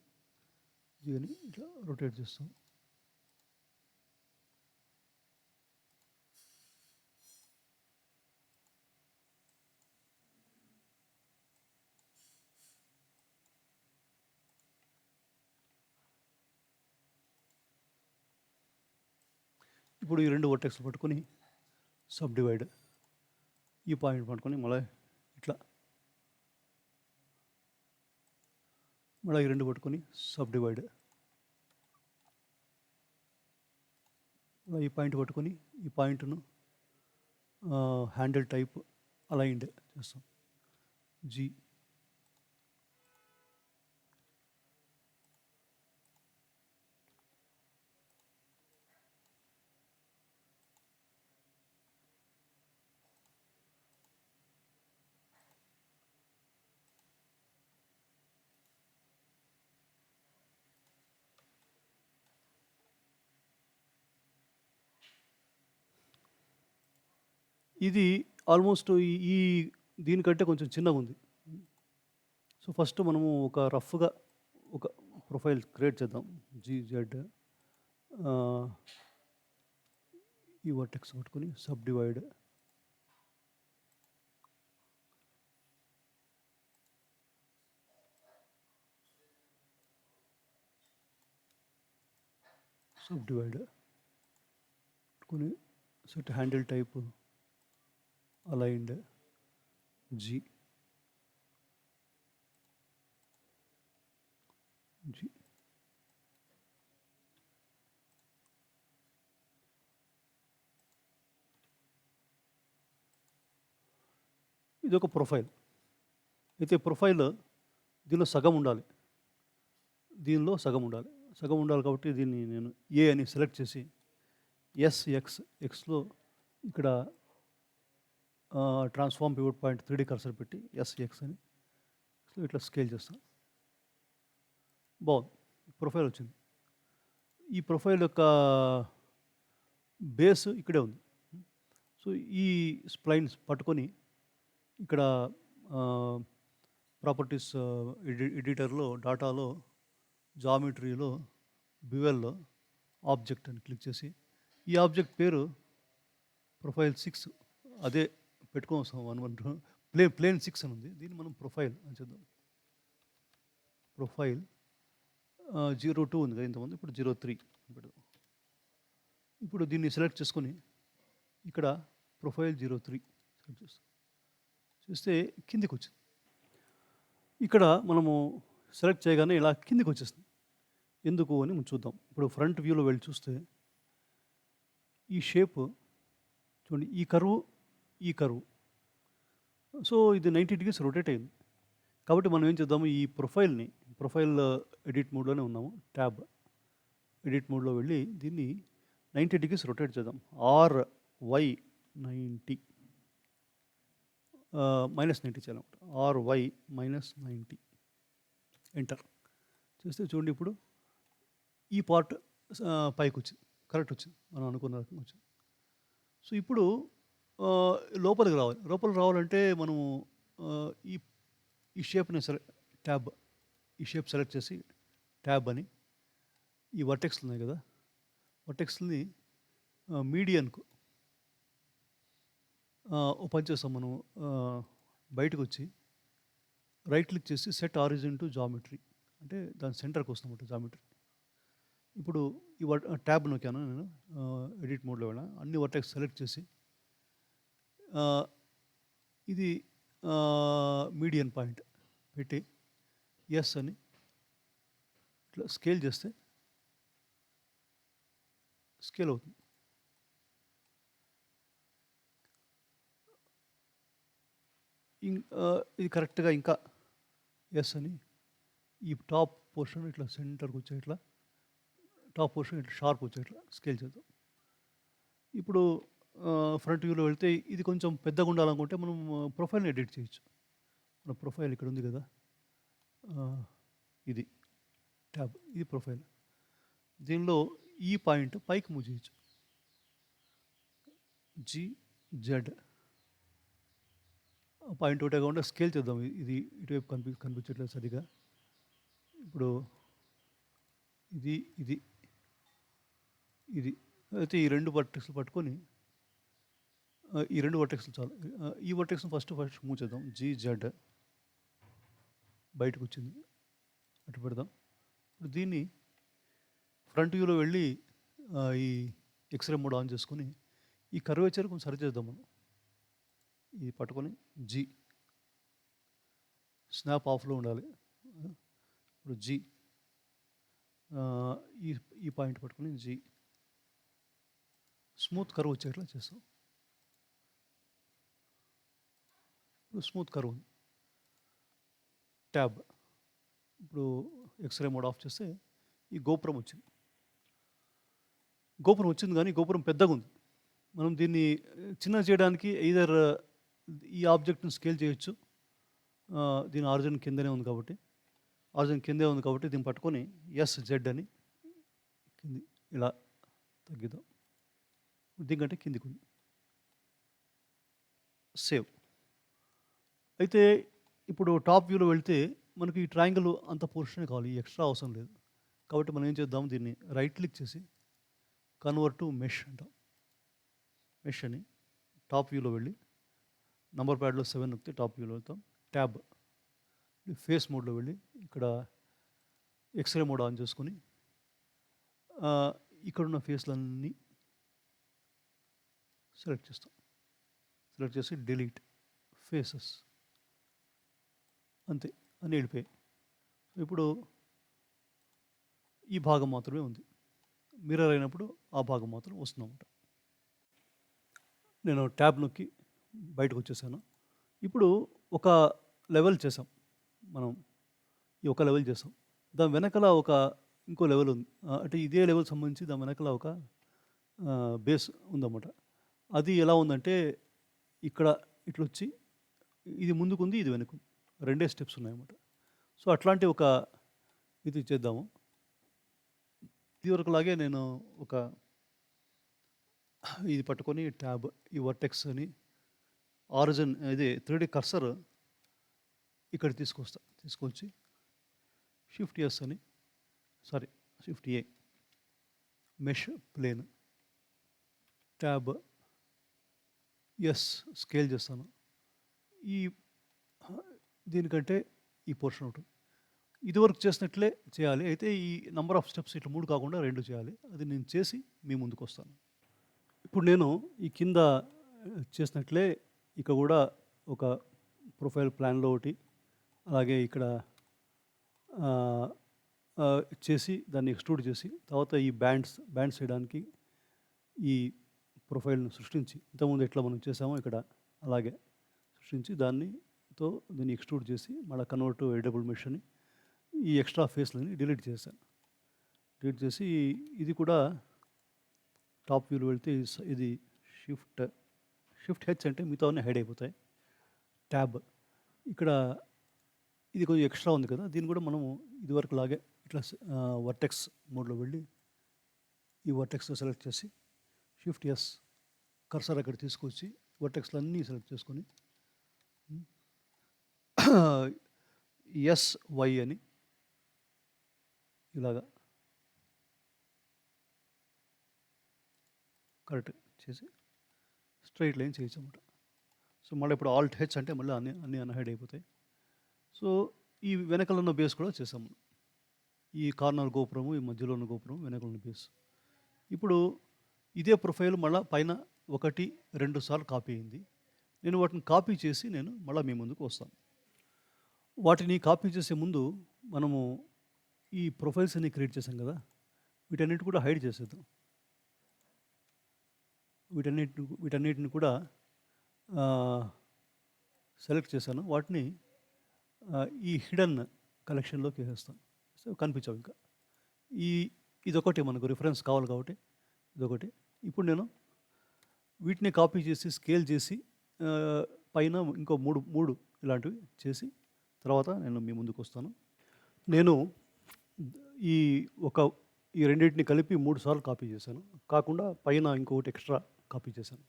జీ అని ఇట్లా రొటేట్ చేస్తాం. ఇప్పుడు ఈ రెండు వర్టెక్స్లు పట్టుకొని సబ్ డివైడ్, ఈ పాయింట్ పట్టుకొని మళ్ళీ ఇట్లా మళ్ళీ ఈ రెండు పట్టుకొని సబ్ డివైడ్, ఈ పాయింట్ పట్టుకొని ఈ పాయింట్ను హ్యాండిల్ టైప్ అలైన్డ్ చేస్తాం. జీ ఇది ఆల్మోస్ట్ ఈ దీనికంటే కొంచెం చిన్నగా ఉంది. సో ఫస్ట్ మనము ఒక రఫ్గా ఒక ప్రొఫైల్ క్రియేట్ చేద్దాం. జీజెడ్ ఈ వర్టెక్స్ పట్టుకొని సబ్ డివైడ్, సబ్ డివైడ్ పట్టుకొని set handle type aligned G ఇది ఒక ప్రొఫైల్. అయితే ప్రొఫైల్ దీనిలో సగం ఉండాలి, సగం ఉండాలి కాబట్టి దీన్ని నేను ఏ అని సెలెక్ట్ చేసి ఎక్స్లో ఇక్కడ transform pivot point 3D cursor పెట్టి ఎక్స్ అని ఇట్లా స్కేల్ చేస్తాను. బాగుంది, ప్రొఫైల్ వచ్చింది. ఈ ప్రొఫైల్ యొక్క బేస్ ఇక్కడే ఉంది. సో ఈ స్ప్లైన్స్ పట్టుకొని ఇక్కడ ప్రాపర్టీస్ ఎడిటర్లో డాటాలో జామెట్రీలో బివెల్లో ఆబ్జెక్ట్ అని క్లిక్ చేసి ఈ ఆబ్జెక్ట్ పేరు ప్రొఫైల్ 6 అదే పెట్టుకోవస్తాం. 112 ప్లేన్ 6 అని ఉంది. దీన్ని మనం ప్రొఫైల్ అని చేద్దాం. ప్రొఫైల్ 02 ఉంది కదా ఇంతమంది, ఇప్పుడు 03 పెడదాం. ఇప్పుడు దీన్ని సెలెక్ట్ చేసుకొని ఇక్కడ ప్రొఫైల్ 03 సెలెక్ట్ చేస్తాం. చేస్తే కిందికి వచ్చింది. ఇక్కడ మనము సెలెక్ట్ చేయగానే ఇలా కిందికి వచ్చేస్తుంది. ఎందుకు అని మనం చూద్దాం. ఇప్పుడు ఫ్రంట్ వ్యూలో వెళ్ళి చూస్తే ఈ షేప్ చూడండి, ఈ కర్వ్. సో ఇది 90 degrees రొటేట్ అయింది. కాబట్టి మనం ఏం చేద్దాము, ఈ ప్రొఫైల్ ఎడిట్ మోడ్లోనే ఉన్నాము. ట్యాబ్ ఎడిట్ మోడ్లో వెళ్ళి దీన్ని 90 degrees రొటేట్ చేద్దాం. RY 90 -90 చేయాలన్నమాట. RY -90 ఎంటర్ చేస్తే చూడండి, ఇప్పుడు ఈ పార్ట్ పైకి వచ్చింది, కరెక్ట్ వచ్చింది, మనం అనుకున్న రకంగా వచ్చింది. సో ఇప్పుడు లోపలికి రావాలంటే మనము ఈ షేప్ని ఈ షేప్ సెలెక్ట్ చేసి ట్యాబ్ అని ఈ వర్టెక్స్లు ఉన్నాయి కదా, వర్టెక్స్ని మీడియన్కు పని చేస్తాం. మనం బయటకు వచ్చి రైట్ క్లిక్ చేసి సెట్ ఆరిజిన్ టు జామెట్రీ అంటే దాని సెంటర్కి వస్తామన్నమాట జామెట్రీ. ఇప్పుడు ఈ ట్యాబ్ నొక్కాను నేను, ఎడిట్ మోడ్లో వెళ్ళా, అన్ని వర్టెక్స్ సెలెక్ట్ చేసి ఇది మీడియన్ పాయింట్ పెట్టి ఎస్ అని ఇట్లా స్కేల్ చేస్తే స్కేల్ అవుతుంది. ఇది కరెక్ట్గా ఇంకా ఎస్ అని ఈ టాప్ పోర్షన్ ఇట్లా సెంటర్కి వచ్చే ఇట్లా టాప్ పోర్షన్ ఇట్లా షార్ప్ వచ్చే ఇట్లా స్కేల్ చేద్దాం. ఇప్పుడు ఫ్రంట్ వ్యూలో వెళ్తే ఇది కొంచెం పెద్దగా ఉండాలనుకుంటే మనం ప్రొఫైల్ని ఎడిట్ చేయొచ్చు. మన ప్రొఫైల్ ఇక్కడ ఉంది కదా, ఇది ట్యాబ్, ఇది ప్రొఫైల్. దీనిలో ఈ పాయింట్ పైకి మూవ్ చేయొచ్చు. GZ పాయింట్ ఒకటే కాకుండా స్కేల్ చేద్దాం. ఇది ఇటువైపు కనిపించట్లేదు సరిగా. ఇప్పుడు ఇది ఇది ఇది అయితే ఈ రెండు వర్టెక్స్లు పట్టుకొని ఈ రెండు వర్టెక్స్లు చాలు. ఈ వర్టెక్స్ని ఫస్ట్ మూవ్ చేద్దాం. GZ బయటకు వచ్చింది, అటు పెడదాం. ఇప్పుడు దీన్ని ఫ్రంట్ వ్యూలో వెళ్ళి ఈ ఎక్స్రే మోడ్ ఆన్ చేసుకొని ఈ కర్వేచర్ కొంచెం సరి చేద్దాం. మనం ఇది పట్టుకొని స్నాప్ ఆఫ్లో ఉండాలి. ఇప్పుడు ఈ పాయింట్ పట్టుకొని స్మూత్ కర్వ్ వచ్చేట్లా చేస్తాం. ఇప్పుడు స్మూత్ కర్వ్ ట్యాబ్. ఇప్పుడు ఎక్స్రే మోడ్ ఆఫ్ చేస్తే ఈ గోపురం వచ్చింది. గోపురం వచ్చింది కానీ గోపురం పెద్దగా ఉంది. మనం దీన్ని చిన్న చేయడానికి ఈధర్ ఈ ఆబ్జెక్ట్ని స్కేల్ చేయొచ్చు. దీని ఆరిజిన్ కిందనే ఉంది కాబట్టి దీన్ని పట్టుకొని SZ అని కింది ఇలా తగ్గిద్దాం. దీనికంటే కిందికి ఉంది. సేవ్. అయితే ఇప్పుడు టాప్ వ్యూలో వెళ్తే మనకి ఈ ట్రయాంగిల్ అంత పోర్షనే కావాలి, ఈ ఎక్స్ట్రా అవసరం లేదు. కాబట్టి మనం ఏం చేద్దాం, దీన్ని రైట్ క్లిక్ చేసి కన్వర్ట్ టు మెష్ అంటాం. మెష్ అని టాప్ వ్యూలో వెళ్ళి నంబర్ ప్యాడ్లో 7 నొక్కితే టాప్ వ్యూలో వెళ్తాం. ట్యాబ్ ఫేస్ మోడ్లో వెళ్ళి ఇక్కడ ఎక్స్రే మోడ్ ఆన్ చేసుకొని ఇక్కడున్న ఫేస్లన్నీ సెలెక్ట్ చేస్తాం. సెలెక్ట్ చేసి డిలీట్ ఫేసెస్, అంతే అని వెళ్ళిపోయాయి. ఇప్పుడు ఈ భాగం మాత్రమే ఉంది. మిర్రర్ అయినప్పుడు ఆ భాగం మాత్రం వస్తుందన్నమాట. నేను ట్యాబ్ నొక్కి బయటకు వచ్చేసాను. ఇప్పుడు ఒక లెవెల్ చేసాం మనం, ఈ ఒక లెవెల్ చేసాం. దాని వెనకాల ఇంకో లెవెల్ ఉంది. అంటే ఇదే లెవెల్ సంబంధించి దాని వెనకాల ఒక బేస్ ఉందన్నమాట. అది ఎలా ఉందంటే ఇక్కడ ఇట్లా వచ్చి ఇది ముందుకుంది, ఇది వెనుకుంది, రెండే స్టెప్స్ ఉన్నాయన్నమాట. సో అట్లాంటి ఒక ఇది చేద్దాము. ఇదివరకులాగే నేను ఇది పట్టుకొని ట్యాబ్ ఈ వర్టెక్స్ అని ఆరిజిన్ ఇది 3D కర్సర్ ఇక్కడ తీసుకొచ్చి Shift A mesh plane tab scale చేస్తాను. దీనికంటే ఈ పోర్షన్ ఉంటుంది. ఇదివరకు చేసినట్లే చేయాలి. అయితే ఈ నంబర్ ఆఫ్ స్టెప్స్ ఇట్లా 3 కాకుండా 2 చేయాలి. అది నేను చేసి మీ ముందుకు వస్తాను. ఇప్పుడు నేను ఈ కింద చేసినట్లే ఇక్కడ కూడా ఒక ప్రొఫైల్ ప్లాన్లో ఒకటి, అలాగే ఇక్కడ చేసి దాన్ని ఎక్స్ట్రూడ్ చేసి తర్వాత ఈ బ్యాండ్స్ చేయడానికి ఈ ప్రొఫైల్ను సృష్టించి ఇంతకుముందు ఎట్లా మనం చేసామో ఇక్కడ అలాగే సృష్టించి దీన్ని ఎక్స్ట్రూడ్ చేసి మళ్ళీ కన్వర్ట్ టు ఎడిటబుల్ మెష్ అని ఈ ఎక్స్ట్రా ఫేస్లని డిలీట్ చేశాను. డిలీట్ చేసి ఇది కూడా టాప్ వ్యూలో వెళ్తే ఇది షిఫ్ట్ హెచ్ అంటే మిగతావన్నీ హైడ్ అయిపోతాయి. ట్యాబ్ ఇక్కడ ఇది కొంచెం ఎక్స్ట్రా ఉంది కదా, దీన్ని కూడా మనము ఇదివరకు లాగే ఇట్లా వర్టెక్స్ మోడ్లో వెళ్ళి ఈ వర్టెక్స్ సెలెక్ట్ చేసి Shift S కర్సర్ అక్కడ తీసుకొచ్చి వర్టెక్స్లు అన్నీ సెలెక్ట్ చేసుకొని SY అని ఇలాగా కరెక్ట్ చేసి స్ట్రైట్ లైన్ చేయొచ్చు అన్నమాట. సో మళ్ళీ ఇప్పుడు Alt H అంటే మళ్ళీ అన్నీ అన్హైడ్ అయిపోతాయి. సో ఈ వెనకాల ఉన్న బేస్ కూడా చేసాము. ఈ కార్నర్ గోపురము, ఈ మధ్యలో ఉన్న గోపురం, వెనకాల ఉన్న బేస్. ఇప్పుడు ఇదే ప్రొఫైల్ మళ్ళీ పైన 1-2 సార్లు కాపీ అయింది. నేను వాటిని కాపీ చేసి మళ్ళీ మీ ముందుకు వస్తాను. వాటిని కాపీ చేసే ముందు మనము ఈ ప్రొఫైల్స్ అన్ని క్రియేట్ చేసాం కదా, వీటన్నిటి కూడా హైడ్ చేసేద్దాం. వీటన్నిటిని కూడా సెలెక్ట్ చేశాను. వాటిని ఈ హిడెన్ కలెక్షన్లోకి వేసేస్తాను. సో కనిపించవు ఇంకా. ఇదొకటి మనకు రిఫరెన్స్ కావాలి కాబట్టి ఇదొకటి. ఇప్పుడు నేను వీటిని కాపీ చేసి స్కేల్ చేసి పైన ఇంకో మూడు ఇలాంటివి చేసి తర్వాత నేను మీ ముందుకు వస్తాను. నేను ఈ రెండింటిని కలిపి 3 సార్లు కాపీ చేశాను. కాకుండా పైన ఇంకొకటి ఎక్స్ట్రా కాపీ చేశాను.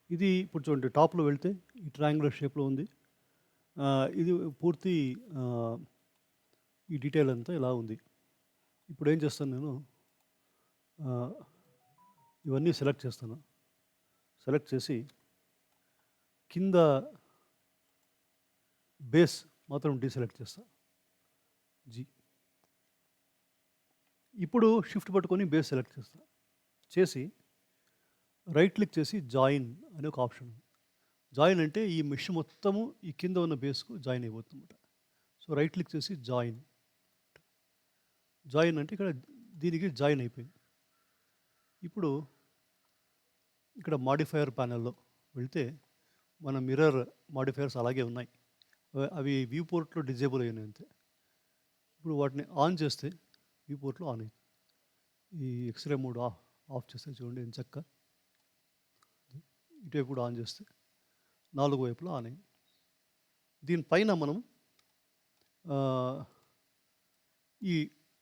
ఇది ఇప్పుడు చూడండి, టాప్లో వెళ్తే ఈ ట్రయాంగులర్ షేప్లో ఉంది. ఇది పూర్తి ఈ డీటెయిల్ అంతా ఇలా ఉంది. ఇప్పుడు ఏం చేస్తాను, నేను ఇవన్నీ సెలెక్ట్ చేస్తాను. సెలెక్ట్ చేసి కింద బేస్ మాత్రం డీసెలెక్ట్ చేస్తా, జీ. ఇప్పుడు షిఫ్ట్ పట్టుకొని బేస్ సెలెక్ట్ చేసి రైట్ క్లిక్ చేసి జాయిన్ అనే ఒక ఆప్షన్ ఉంది. జాయిన్ అంటే ఈ మెష్ మొత్తము ఈ కింద ఉన్న బేస్కు జాయిన్ అయిపోతుందన్నమాట. సో రైట్ క్లిక్ చేసి జాయిన్ అంటే ఇక్కడ దీనికి జాయిన్ అయిపోయింది. ఇప్పుడు ఇక్కడ మాడిఫైయర్ ప్యానెల్లో వెళ్తే మన మిర్రర్ మాడిఫైయర్స్ అలాగే ఉన్నాయి. అవి వ్యూ పోర్ట్లో డిజేబుల్ అయినాయి అంతే. ఇప్పుడు వాటిని ఆన్ చేస్తే వ్యూ పోర్ట్లో ఆన్ అయింది. ఈ ఎక్స్రే మోడ్ ఆఫ్ చేస్తే చూడండి ఎంచక్క. ఇటువైపు కూడా ఆన్ చేస్తే 4 వైపులా ఆన్ అయింది. దీనిపైన మనం ఈ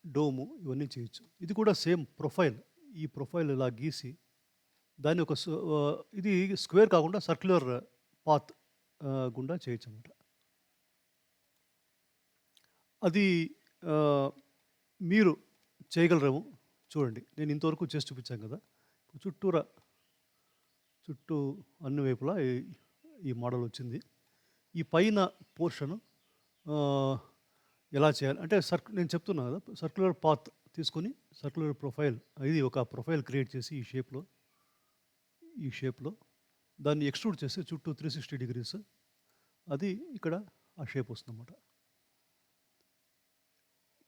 డోము ఇవన్నీ చేయొచ్చు. ఇది కూడా సేమ్ ప్రొఫైల్. ఈ ప్రొఫైల్ ఇలా గీసి దాన్ని ఇది స్క్వేర్ కాకుండా సర్క్యులర్ పాత్ గుండా చేయొచ్చు అన్నమాట. అది మీరు చేయగలరేమో చూడండి. నేను ఇంతవరకు చేసి చూపించాను కదా. చుట్టూ అన్ని వైపులా ఈ మోడల్ వచ్చింది. ఈ పైన పోర్షను ఎలా చేయాలి అంటే నేను చెప్తున్నాను కదా, సర్క్యులర్ పాత్ తీసుకొని సర్క్యులర్ ప్రొఫైల్, ఇది ఒక ప్రొఫైల్ క్రియేట్ చేసి ఈ షేప్లో దాన్ని ఎక్స్ట్రూడ్ చేసి చుట్టూ 360 డిగ్రీస్ అది ఇక్కడ ఆ షేప్ వస్తుందన్నమాట.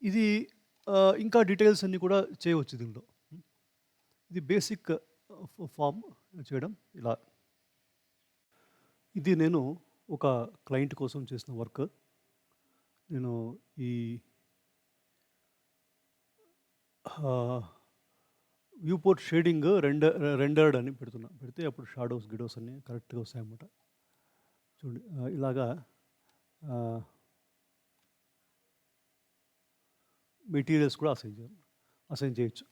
ఇది ఇంకా డీటెయిల్స్ అన్నీ కూడా చేయవచ్చు దీనిలో. ఇది బేసిక్ ఫామ్ చేయడం ఇలా. ఇది నేను ఒక క్లయింట్ కోసం చేసిన వర్క్. నేను ఈ వ్యూ పోర్ట్ షేడింగ్ రెండర్డ్ అని పెడితే అప్పుడు షాడోస్ గిడోస్ అన్నీ కరెక్ట్గా వస్తాయన్నమాట. చూడండి ఇలాగా మెటీరియల్స్ కూడా అసైన్ చేయొచ్చు.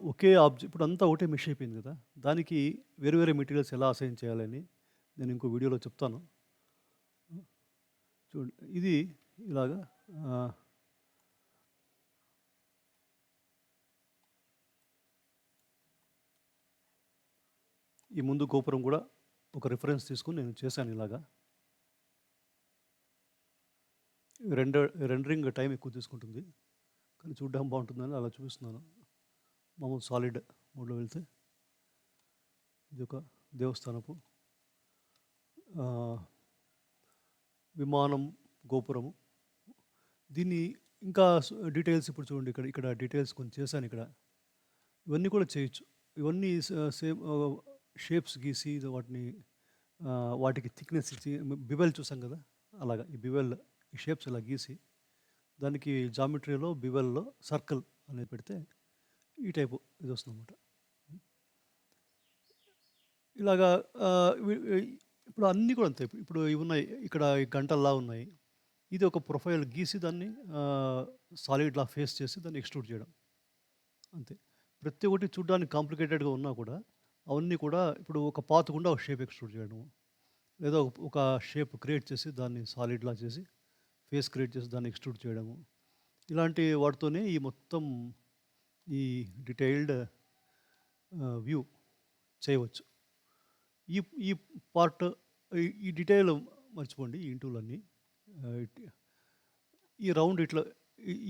ఒకే ఆబ్జెక్ట్ ఇప్పుడు అంతా ఒకటే మెష్ అయిపోయింది కదా, దానికి వేరే మెటీరియల్స్ ఎలా అసైన్ చేయాలని నేను ఇంకో వీడియోలో చెప్తాను. చూడండి ఇది ఇలాగా ఈ ముందు గోపురం కూడా ఒక రిఫరెన్స్ తీసుకుని నేను చేశాను ఇలాగా. రెండరింగ్ టైం ఎక్కువ తీసుకుంటుంది కానీ చూడడం బాగుంటుందని అలా చూపిస్తున్నాను. మామూలు సాలిడ్ మోడ్లో వెళ్తే ఇది ఒక దేవస్థానపు విమానం గోపురము. దీన్ని ఇంకా డీటెయిల్స్ ఇప్పుడు చూడండి, ఇక్కడ డీటెయిల్స్ కొంచెం చేశాను. ఇక్కడ ఇవన్నీ కూడా చేయొచ్చు. ఇవన్నీ సేమ్ షేప్స్ గీసి వాటికి థిక్నెస్ ఇచ్చి బివెల్ చూసాం కదా, అలాగా ఈ బివెల్ ఈ షేప్స్ ఇలా గీసి దానికి జామెట్రీలో బివెల్లో సర్కిల్ అనేది పెడితే ఈ టైపు ఇది వస్తుందన్నమాట. ఇలాగా ఇప్పుడు అన్నీ కూడా అంతే. ఇప్పుడు ఇవి ఉన్నాయి, ఇక్కడ గంటల్లా ఉన్నాయి. ఇది ఒక ప్రొఫైల్ గీసి దాన్ని సాలిడ్లా ఫేస్ చేసి దాన్ని ఎక్స్ట్రూడ్ చేయడం అంతే. ప్రతి ఒక్కటి చూడడానికి కాంప్లికేటెడ్గా ఉన్నా కూడా అవన్నీ కూడా ఇప్పుడు ఒక పాత్ గుండా ఒక షేప్ ఎక్స్ట్రూడ్ చేయడం, లేదా ఒక షేప్ క్రియేట్ చేసి దాన్ని సాలిడ్లా చేసి ఫేస్ క్రియేట్ చేసి దాన్ని ఎక్స్ట్రూడ్ చేయడము, ఇలాంటి వాటితోనే ఈ మొత్తం ఈ డీటెయిల్డ్ వ్యూ చేయవచ్చు. ఈ పార్ట్ ఈ డీటెయిల్ మర్చిపోండి, ఈ ఇంటూలన్నీ ఈ రౌండ్ ఇట్లా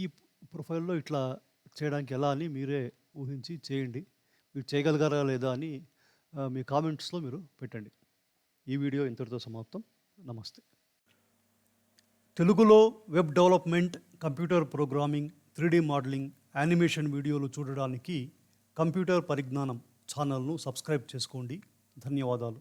ఈ ప్రొఫైల్లో ఇట్లా చేయడానికి ఎలా అని మీరే ఊహించి చేయండి. మీరు చేయగలిగారా లేదా అని మీ కామెంట్స్లో మీరు పెట్టండి. ఈ వీడియో ఇంతటితో సమాప్తం. నమస్తే. తెలుగులో web development, computer programming, 3D modelling, animation వీడియోలు చూడడానికి కంప్యూటర్ పరిజ్ఞానం ఛానల్ను సబ్స్క్రైబ్ చేసుకోండి. ధన్యవాదాలు.